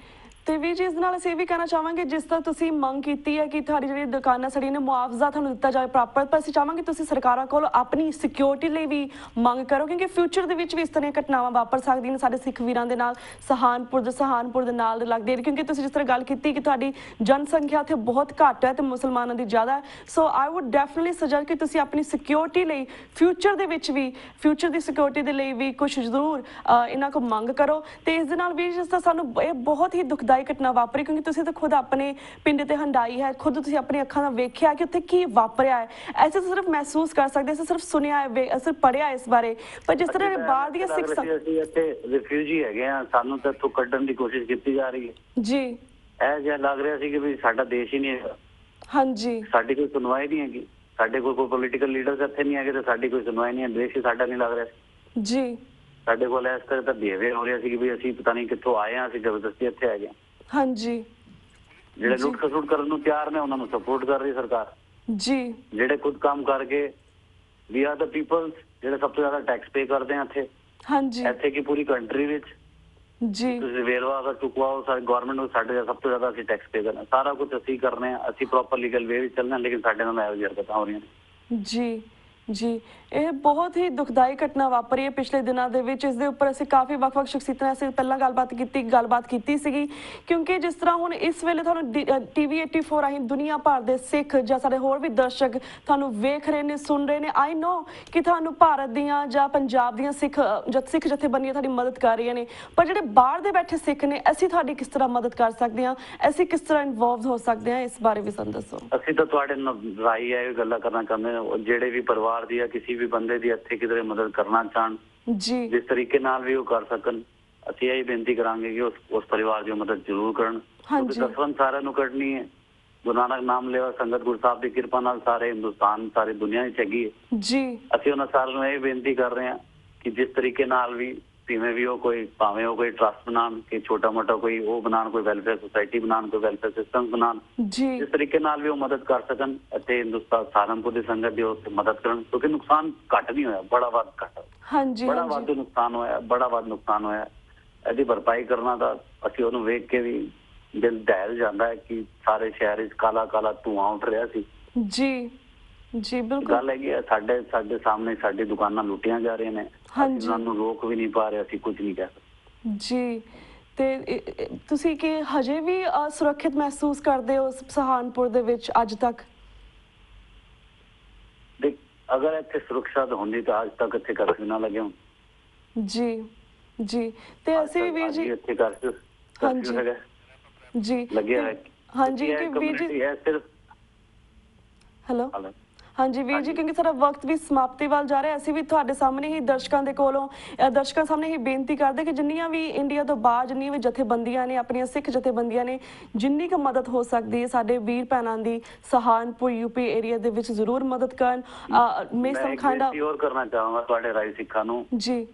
ਤੇ ਵੀ ਜੀ ਇਸ ਨਾਲ ਅਸੀਂ ਇਹ ਵੀ ਕਹਿਣਾ ਚਾਹਾਂਗੇ ਜਿਸ ਤਰ੍ਹਾਂ ਤੁਸੀਂ ਮੰਗ ਕੀਤੀ ਹੈ ਕਿ ਤੁਹਾਡੀ ਜਿਹੜੀ ਦੁਕਾਨਾਂ ਸੜੀਆਂ ਨੇ ਮੁਆਵਜ਼ਾ ਤੁਹਾਨੂੰ ਦਿੱਤਾ ਜਾਵੇ ਪ੍ਰੋਪਰ, ਪਰ ਅਸੀਂ ਚਾਹਾਂਗੇ ਤੁਸੀਂ ਸਰਕਾਰਾਂ ਕੋਲ ਆਪਣੀ ਸਿਕਿਉਰਿਟੀ ਲਈ ਵੀ ਮੰਗ ਕਰੋ, ਕਿਉਂਕਿ ਫਿਊਚਰ ਦੇ ਵਿੱਚ ਵੀ ਇਸ ਤਰ੍ਹਾਂ ਘਟਨਾਵਾਂ ਵਾਪਰ ਸਕਦੀਆਂ ਨੇ ਸਾਡੇ ਸਿੱਖ ਵੀਰਾਂ ਦੇ ਨਾਲ, ਸਹਾਰਨਪੁਰ ਦੇ ਨਾਲ ਲੱਗਦੇ ਨੇ। ਕਿਉਂਕਿ ਤੁਸੀਂ ਜਿਸ ਤਰ੍ਹਾਂ ਗੱਲ ਕੀਤੀ ਕਿ ਤੁਹਾਡੀ ਜਨਸੰਖਿਆ ਉੱਥੇ ਬਹੁਤ ਘੱਟ ਹੈ ਤੇ ਮੁਸਲਮਾਨਾਂ ਦੀ ਜ਼ਿਆਦਾ ਹੈ। ਸੋ ਆਈ ਵੁੱਡ ਡੈਫੀਨਿਟਲੀ ਸੁਜੈਸਟ ਕਿ ਤੁਸੀਂ ਆਪਣੀ ਸਿਕਿਉਰਿਟੀ ਲਈ ਫਿਊਚਰ ਦੇ ਵਿੱਚ ਵੀ, ਫਿਊਚਰ ਦੀ ਸਿਕਿਉਰਿਟੀ ਦੇ ਲਈ ਵੀ ਕੁਝ ਜ਼ਰੂਰ ਇਹਨਾਂ ਕੋਲ ਮੰਗ ਕਰੋ। ਤੇ ਇਸ ਦੇ ਨਾਲ ਵੀ ਜਿਸ ਤਰ੍ਹਾਂ ਸਾਨੂੰ ਇਹ ਬਹੁਤ ਹੀ ਦੁਖਦਾਈ ਘਟਨਾ ਵਾਪਰੀ, ਕਿਉਂਕਿ ਤੁਸੀਂ ਤਾਂ ਖੁਦ ਆਪਣੇ ਪਿੰਡ ਤੇ ਹੰਡਾਈ ਹੈ, ਖੁਦ ਤੁਸੀਂ ਆਪਣੀ ਅੱਖਾਂ ਨਾਲ ਵੇਖਿਆ ਕਿ ਉੱਥੇ ਕੀ ਵਾਪਰਿਆ ਹੈ। ਐਸੇ ਸਿਰਫ ਮਹਿਸੂਸ ਕਰ ਸਕਦੇ, ਅਸੀਂ ਸਿਰਫ ਸੁਣਿਆ ਹੈ, ਅਸੀਂ ਪੜ੍ਹਿਆ ਇਸ ਬਾਰੇ, ਪਰ ਜਿਸ ਤਰ੍ਹਾਂ ਬਾਹਰ ਦੀਆਂ ਸਿੱਖ ਅਸੀਂ ਇੱਥੇ ਰਿਫਿਊਜੀ ਹੈਗੇ ਆ, ਸਾਨੂੰ ਤਾਂ ਇੱਥੋਂ ਕੱਢਣ ਦੀ ਕੋਸ਼ਿਸ਼ ਕੀਤੀ ਜਾ ਰਹੀ ਹੈ ਜੀ। ਇਹ ਜਿਹਾ ਲੱਗ ਰਿਹਾ ਸੀ ਕਿ ਵੀ ਸਾਡਾ ਦੇਸ਼ ਹੀ ਨਹੀਂ ਹੈਗਾ। ਹਾਂਜੀ, ਸਾਡੀ ਕੋਈ ਸੁਣਵਾਈ ਨਹੀਂ ਹੈਗੀ, ਸਾਡੇ ਕੋਲ ਕੋਈ ਪੋਲੀਟੀਕਲ ਲੀਡਰਸ ਇੱਥੇ ਨਹੀਂ ਹੈਗੇ ਤੇ ਸਾਡੀ ਕੋਈ ਸੁਣਵਾਈ ਨਹੀਂ ਹੈ। ਦੇਸ਼ ਹੀ ਸਾਡਾ ਨਹੀਂ ਲੱਗ ਰਿਹਾ ਜੀ। ਸਾਡੇ ਕੋਲ ਇਸ ਤਰ੍ਹਾਂ ਦਾ ਬਿਹੇਵੀਅਰ ਹੋ ਰਿਹਾ ਸੀ ਕਿ ਵੀ ਅਸੀਂ ਪਤਾ ਨਹੀਂ ਕਿੱਥੋਂ ਆਏ ਹਾਂ, ਅਸੀਂ ਜ਼ਬਰਦਸਤੀ ਇੱਥੇ ਆ ਗਏ। ਹਾਂਜੀ, ਜਿਹੜੇ ਲੁੱਟ ਖਸੁੱਟ ਕਰਨ ਨੂੰ ਤਿਆਰ ਨੇ ਉਹਨਾਂ ਨੂੰ ਸਪੋਰਟ ਕਰ ਰਹੀ ਸਰਕਾਰ ਜੀ। ਜਿਹੜੇ ਖੁਦ ਕੰਮ ਕਰਕੇ ਵੀ ਆਰ ਦਾ ਪੀਪਲ, ਜਿਹੜੇ ਸਭ ਤੋਂ ਜ਼ਿਆਦਾ ਟੈਕਸ ਪੇ ਕਰਦੇ ਆ ਇੱਥੇ। ਹਾਂਜੀ, ਇੱਥੇ ਕੀ ਪੂਰੀ ਕੰਟਰੀ ਵਿੱਚ ਜੀ ਤੁਸੀਂ ਵੇਰਵਾ ਅਗਰ ਚੁਕਵਾਓ ਸਾਡੀ ਗਵਰਨਮੈਂਟ ਨੂੰ, ਸਾਡੇ ਸਭ ਤੋਂ ਜ਼ਿਆਦਾ ਅਸੀਂ ਟੈਕਸ ਪੇ ਕਰਨਾ, ਸਾਰਾ ਕੁਝ ਅਸੀਂ ਕਰਨੇ ਆ, ਅਸੀਂ ਪ੍ਰੋਪਰ ਲੀਗਲ ਵੇ ਵਿੱਚ ਚੱਲਣਾ, ਲੇਕਿਨ ਸਾਡੇ ਨਾਲ ਇਹੋ ਜਿਹੀਆਂ ਹਰਕਤਾਂ ਹੋ ਰਹੀਆਂ ਨੇ ਜੀ। ਇਹ ਬਹੁਤ ਹੀ ਦੁਖਦਾਈ ਘਟਨਾ ਵਾਪਰੀ ਹੈ ਪਿਛਲੇ ਦਿਨਾਂ ਦੇ ਵਿੱਚ। ਇਸ ਦੇ ਉੱਪਰ ਅਸੀਂ ਕਾਫੀ ਵੱਖ-ਵੱਖ ਸ਼ਖਸੀਅਤਾਂ ਨਾਲ ਅਸੀਂ ਪਹਿਲਾਂ ਗੱਲਬਾਤ ਕੀਤੀ ਸੀਗੀ, ਕਿਉਂਕਿ ਜਿਸ ਤਰ੍ਹਾਂ ਹੁਣ ਇਸ ਵੇਲੇ ਤੁਹਾਨੂੰ TV 84 ਰਾਹੀਂ ਦੁਨੀਆ ਭਰ ਦੇ ਸਿੱਖ ਜਾਂ ਸਾਡੇ ਹੋਰ ਵੀ ਦਰਸ਼ਕ ਤੁਹਾਨੂੰ ਵੇਖ ਰਹੇ ਨੇ, ਸੁਣ ਰਹੇ ਨੇ। ਆਈ ਨੋ ਕਿ ਤੁਹਾਨੂੰ ਭਾਰਤ ਦੀਆਂ ਜਾਂ ਪੰਜਾਬ ਦੀਆਂ ਸਿੱਖ ਜਥੇਬੰਦੀਆਂ ਤੁਹਾਡੀ ਮਦਦ ਕਰ ਰਹੀਆਂ ਨੇ, ਪਰ ਜਿਹੜੇ ਬਾਹਰ ਦੇ ਬੈਠੇ ਸਿੱਖ ਨੇ, ਅਸੀਂ ਤੁਹਾਡੀ ਕਿਸ ਤਰ੍ਹਾਂ ਮਦਦ ਕਰ ਸਕਦੇ ਹਾਂ, ਅਸੀਂ ਕਿਸ ਤਰ੍ਹਾਂ ਇਨਵੋਲਵ ਹੋ ਸਕਦੇ ਹਾਂ, ਇਸ ਬਾਰੇ ਵੀ ਸਾਨੂੰ ਦੱਸੋ। ਅਸੀਂ ਤਾਂ ਤੁਹਾਡੇ ਨਾਲ ਰਾਈ ਹੈ ਇਹ ਗੱਲਾਂ ਕਰਨਾ ਚਾਹੁੰਦੇ ਹਾਂ, ਜਿਹੜੇ ਵੀ ਪਰਿਵਾਰ ਦੀ ਜਾਂ ਕਿਸੇ ਵੀ ਬੰਦੇ ਦੀ ਇੱਥੇ ਕਿਧਰੇ ਮਦਦ ਕਰਨਾ ਚਾਹਣ ਜੀ, ਜਿਸ ਤਰੀਕੇ ਨਾਲ ਵੀ ਉਹ ਕਰ ਸਕਣ, ਅਸੀਂ ਇਹ ਬੇਨਤੀ ਕਰਾਂਗੇ ਕਿ ਉਸ ਪਰਿਵਾਰ ਦੀ ਮਦਦ ਜ਼ਰੂਰ ਕਰਨ। ਕਿਉਂਕਿ ਦਸਵੰਧ ਸਾਰਿਆਂ ਨੂੰ ਕੱਢਣੀ ਹੈ। ਗੁਰੂ ਨਾਨਕ ਨਾਮ ਲੈਵਾ ਸੰਗਤ ਗੁਰੂ ਸਾਹਿਬ ਦੀ ਕਿਰਪਾ ਨਾਲ ਸਾਰੇ ਹਿੰਦੁਸਤਾਨ, ਸਾਰੀ ਦੁਨੀਆ ਵਿੱਚ ਹੈਗੀ ਹੈ ਜੀ। ਅਸੀਂ ਉਹਨਾਂ ਸਾਰਿਆਂ ਨੂੰ ਇਹ ਬੇਨਤੀ ਕਰ ਰਹੇ ਹਾਂ ਕਿ ਜਿਸ ਤਰੀਕੇ ਨਾਲ ਵੀ, ਜਿਵੇਂ ਵੀ ਉਹ ਕੋਈ, ਭਾਵੇਂ ਉਹ ਕੋਈ ਟਰਸਟ ਬਣਾਉਣ, ਕਿ ਛੋਟਾ ਮੋਟਾ ਕੋਈ ਉਹ ਬਣਾਉਣ, ਕੋਈ ਵੈਲਫੇਅਰ ਸੁਸਾਇਟੀ ਬਣਾਉਣ, ਕੋਈ ਵੈਲਫੇਅਰ ਸਿਸਟਮ ਬਣਾਉਣ, ਜਿਸ ਤਰੀਕੇ ਨਾਲ ਵੀ ਉਹ ਮਦਦ ਕਰ ਸਕਣ ਅਤੇ ਹਿੰਦੁਸਤਾਨ ਸਹਾਰਨਪੁਰ ਦੀ ਸੰਗਤ ਦੀ ਉਹ ਮਦਦ ਕਰਨ, ਕਿਉਂਕਿ ਨੁਕਸਾਨ ਘੱਟ ਨਹੀਂ ਹੋਇਆ, ਬੜਾ ਵੱਧ ਘੱਟ, ਬੜਾ ਵੱਧ ਨੁਕਸਾਨ ਹੋਇਆ। ਇਹਦੀ ਭਰਪਾਈ ਕਰਨਾ ਤਾਂ ਅਸੀਂ ਉਹਨੂੰ ਵੇਖ ਕੇ ਵੀ ਦਿਲ ਦਹਿਲ ਜਾਂਦਾ ਹੈ ਕਿ ਸਾਰੇ ਸ਼ਹਿਰ ਵਿੱਚ ਕਾਲਾ ਕਾਲਾ ਧੂੰਆਂ ਉੱਠ ਰਿਹਾ ਸੀ ਜੀ। ਬਿਲਕੁਲ ਗੱਲ ਹੈਗੀ ਹੈ, ਸਾਡੇ ਸਾਹਮਣੇ ਸਾਡੀ ਦੁਕਾਨਾਂ ਲੁੱਟੀਆਂ ਜਾ ਰਹੀਆਂ ਨੇ, ਉਹਨਾਂ ਨੂੰ ਰੋਕ ਵੀ ਨਹੀਂ ਪਾ ਰਹੇ, ਅਸੀਂ ਕੁਝ ਨਹੀਂ ਕਹਿ ਸਕਦੇ ਜੀ। ਤੇ ਤੁਸੀਂ ਕਿ ਹਜੇ ਵੀ ਸੁਰੱਖਿਅਤ ਮਹਿਸੂਸ ਕਰਦੇ ਹੋ ਸਹਾਰਨਪੁਰ ਦੇ ਵਿੱਚ ਅੱਜ ਤੱਕ? ਦੇਖ, ਅਗਰ ਇੱਥੇ ਸੁਰੱਖਿਆ ਹੁੰਦੀ ਤਾਂ ਅੱਜ ਤੱਕ ਇੱਥੇ ਕਰਫਿਊ ਨਾ ਲੱਗੇ ਹੋਣ ਜੀ। ਤੇ ਅਸੀਂ ਵੀ ਵੀਰ ਜੀ ਇੱਥੇ ਕਰਫਿਊ ਹੈਗਾ ਜੀ ਲੱਗਿਆ ਹੈ। ਹਾਂਜੀ ਕਿ ਵੀਰ ਜੀ ਸਿਰਫ ਹੈਲੋ ਹਾਂਜੀ ਵੀਰ ਜੀ, ਕਿਉਂਕਿ ਸਾਡਾ ਵਕਤ ਵੀ ਸਮਾਪਤੀ ਵੱਲ ਜਾ ਰਿਹਾ, ਅਸੀਂ ਵੀ ਤੁਹਾਡੇ ਸਾਹਮਣੇ ਹੀ ਦਰਸ਼ਕਾਂ ਸਾਹਮਣੇ ਹੀ ਬੇਨਤੀ ਕਰਦੇ ਕਿ ਜਿੰਨੀਆਂ ਵੀ ਇੰਡੀਆ ਤੋਂ ਬਾਹਰ ਜਿੰਨੀਆਂ ਵੀ ਜਥੇਬੰਦੀਆਂ ਨੇ, ਆਪਣੀਆਂ ਸਿੱਖ ਜਥੇਬੰਦੀਆਂ ਨੇ, ਜਿੰਨੀ ਕੁ ਮਦਦ ਹੋ ਸਕਦੀ ਹੈ ਸਾਡੇ ਵੀਰ ਭੈਣਾਂ ਦੀ ਸਹਾਰਨਪੁਰ UP ਏਰੀਆ ਦੇ ਵਿੱਚ ਜ਼ਰੂਰ ਮਦਦ ਕਰਨ। ਮੈਂ ਹੋਰ ਕਰਨਾ ਚਾਹਾਂਗਾ ਤੁਹਾਡੇ ਰਾਈ ਸਿੱਖਾਂ ਨੂੰ ਜੀ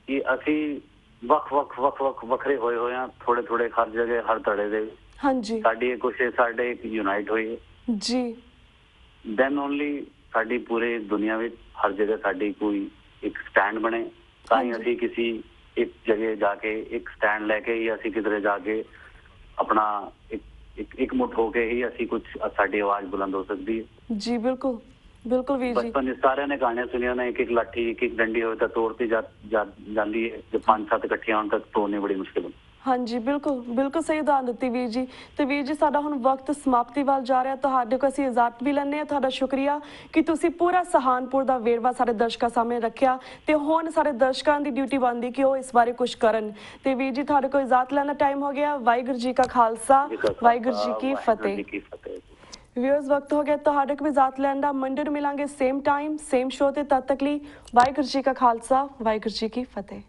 ਕਿ ਅਸੀਂ ਵੱਖ-ਵੱਖ ਵੱਖਰੇ ਹੋਏ ਹਾਂ, ਥੋੜੇ ਹਰ ਜਗ੍ਹਾ ਹਰ ਧੜੇ ਦੇ। ਹਾਂਜੀ ਸਾਡੀ ਇਹ ਕੋਸ਼ਿਸ਼ ਸਾਡੇ ਇੱਕ ਯੂਨਾਈਟ ਹੋਈ ਜੀ ਦੈਨ ਓਨਲੀ ਸਾਡੀ ਪੂਰੇ ਦੁਨੀਆ ਵਿੱਚ ਹਰ ਜਗ੍ਹਾ ਸਾਡੀ ਕੋਈ ਇੱਕ ਸਟੈਂਡ ਬਣੇ, ਤਾਂ ਹੀ ਹਾਂਜੀ। ਅਸੀਂ ਕਿਸੇ ਇੱਕ ਜਗ੍ਹਾ ਜਾ ਕੇ ਇੱਕ ਸਟੈਂਡ ਲੈ ਕੇ ਹੀ ਅਸੀਂ ਕਿਧਰੇ ਜਾ ਕੇ ਆਪਣਾ ਇੱਕ ਮੁੱਠ ਹੋ ਕੇ ਹੀ ਅਸੀਂ ਕੁਝ ਸਾਡੀ ਆਵਾਜ਼ ਬੁਲੰਦ ਹੋ ਸਕਦੀ ਹੈ। ਜੀ ਬਿਲਕੁਲ ਬਿਲकुल ਵੀਰ ਜੀ। ਬਚਪਨ 'ਚ ਸਾਰਿਆਂ ਨੇ ਗਾਣੇ ਸੁਣੇ ਨੇ, ਇੱਕ ਲਾਠੀ ਇੱਕ ਡੰਡੀ ਹੋਵੇ ਤਾਂ ਤੋੜਤੀ ਜਾਂਦੀ ਹੈ, ਜੇ 5-7 ਇਕੱਠੀਆਂ ਹੋਣ ਤੱਕ ਤੋੜਨੀ ਬੜੀ ਮੁਸ਼ਕਿਲ ਹੁੰਦੀ। ਹਾਂਜੀ ਬਿਲकुल ਸਹੀ ਉਦਾਹਰਨ ਦਿੱਤੀ ਵੀਰ ਜੀ। ਤੇ ਵੀਰ ਜੀ ਸਾਡਾ ਹੁਣ ਵਕਤ ਸਮਾਪਤੀ ਵੱਲ ਜਾ ਰਿਹਾ, ਤੁਹਾਡੇ ਕੋਲ ਅਸੀਂ ਇਜਾਜ਼ਤ ਵੀ ਲੈਂਦੇ ਹਾਂ। ਤੁਹਾਡਾ ਸ਼ੁਕਰੀਆ ਕਿ ਤੁਸੀਂ ਪੂਰਾ ਸਹਾਰਨਪੁਰ ਦਾ ਵੇਰਵਾ ਸਾਡੇ ਦਰਸ਼ਕਾਂ ਸਾਹਮਣੇ ਰੱਖਿਆ, ਤੇ ਹੁਣ ਸਾਡੇ ਦਰਸ਼ਕਾਂ ਦੀ ਡਿਊਟੀ ਬਣਦੀ ਕਿ ਉਹ ਇਸ ਬਾਰੇ ਕੁਝ ਕਰਨ। ਤੇ ਵੀਰ ਜੀ ਤੁਹਾਡੇ ਕੋਲ ਇਜਾਜ਼ਤ ਲੈਣ ਦਾ ਟਾਈਮ ਹੋ ਗਿਆ। ਵਾਹਿਗੁਰੂ ਜੀ ਕਾ ਖਾਲਸਾ, ਵਾਹਿਗੁਰੂ ਜੀ ਕੀ ਫਤਿਹ। ਵਿਊਅਰਸ ਵਕਤ ਹੋ ਗਿਆ ਤੁਹਾਡੇ ਕੋਲ ਇਜਾਜ਼ਤ ਲੈਣ ਦਾ। ਮੰਡੇ ਨੂੰ ਮਿਲਾਂਗੇ ਸੇਮ ਟਾਈਮ ਸੇਮ ਸ਼ੋ ਤੇ, ਤਦ ਤੱਕ ਲਈ ਵਾਹਿਗੁਰੂ ਜੀ ਕਾ ਖਾਲਸਾ, ਵਾਹਿਗੁਰੂ ਜੀ ਕੀ ਫਤਿਹ।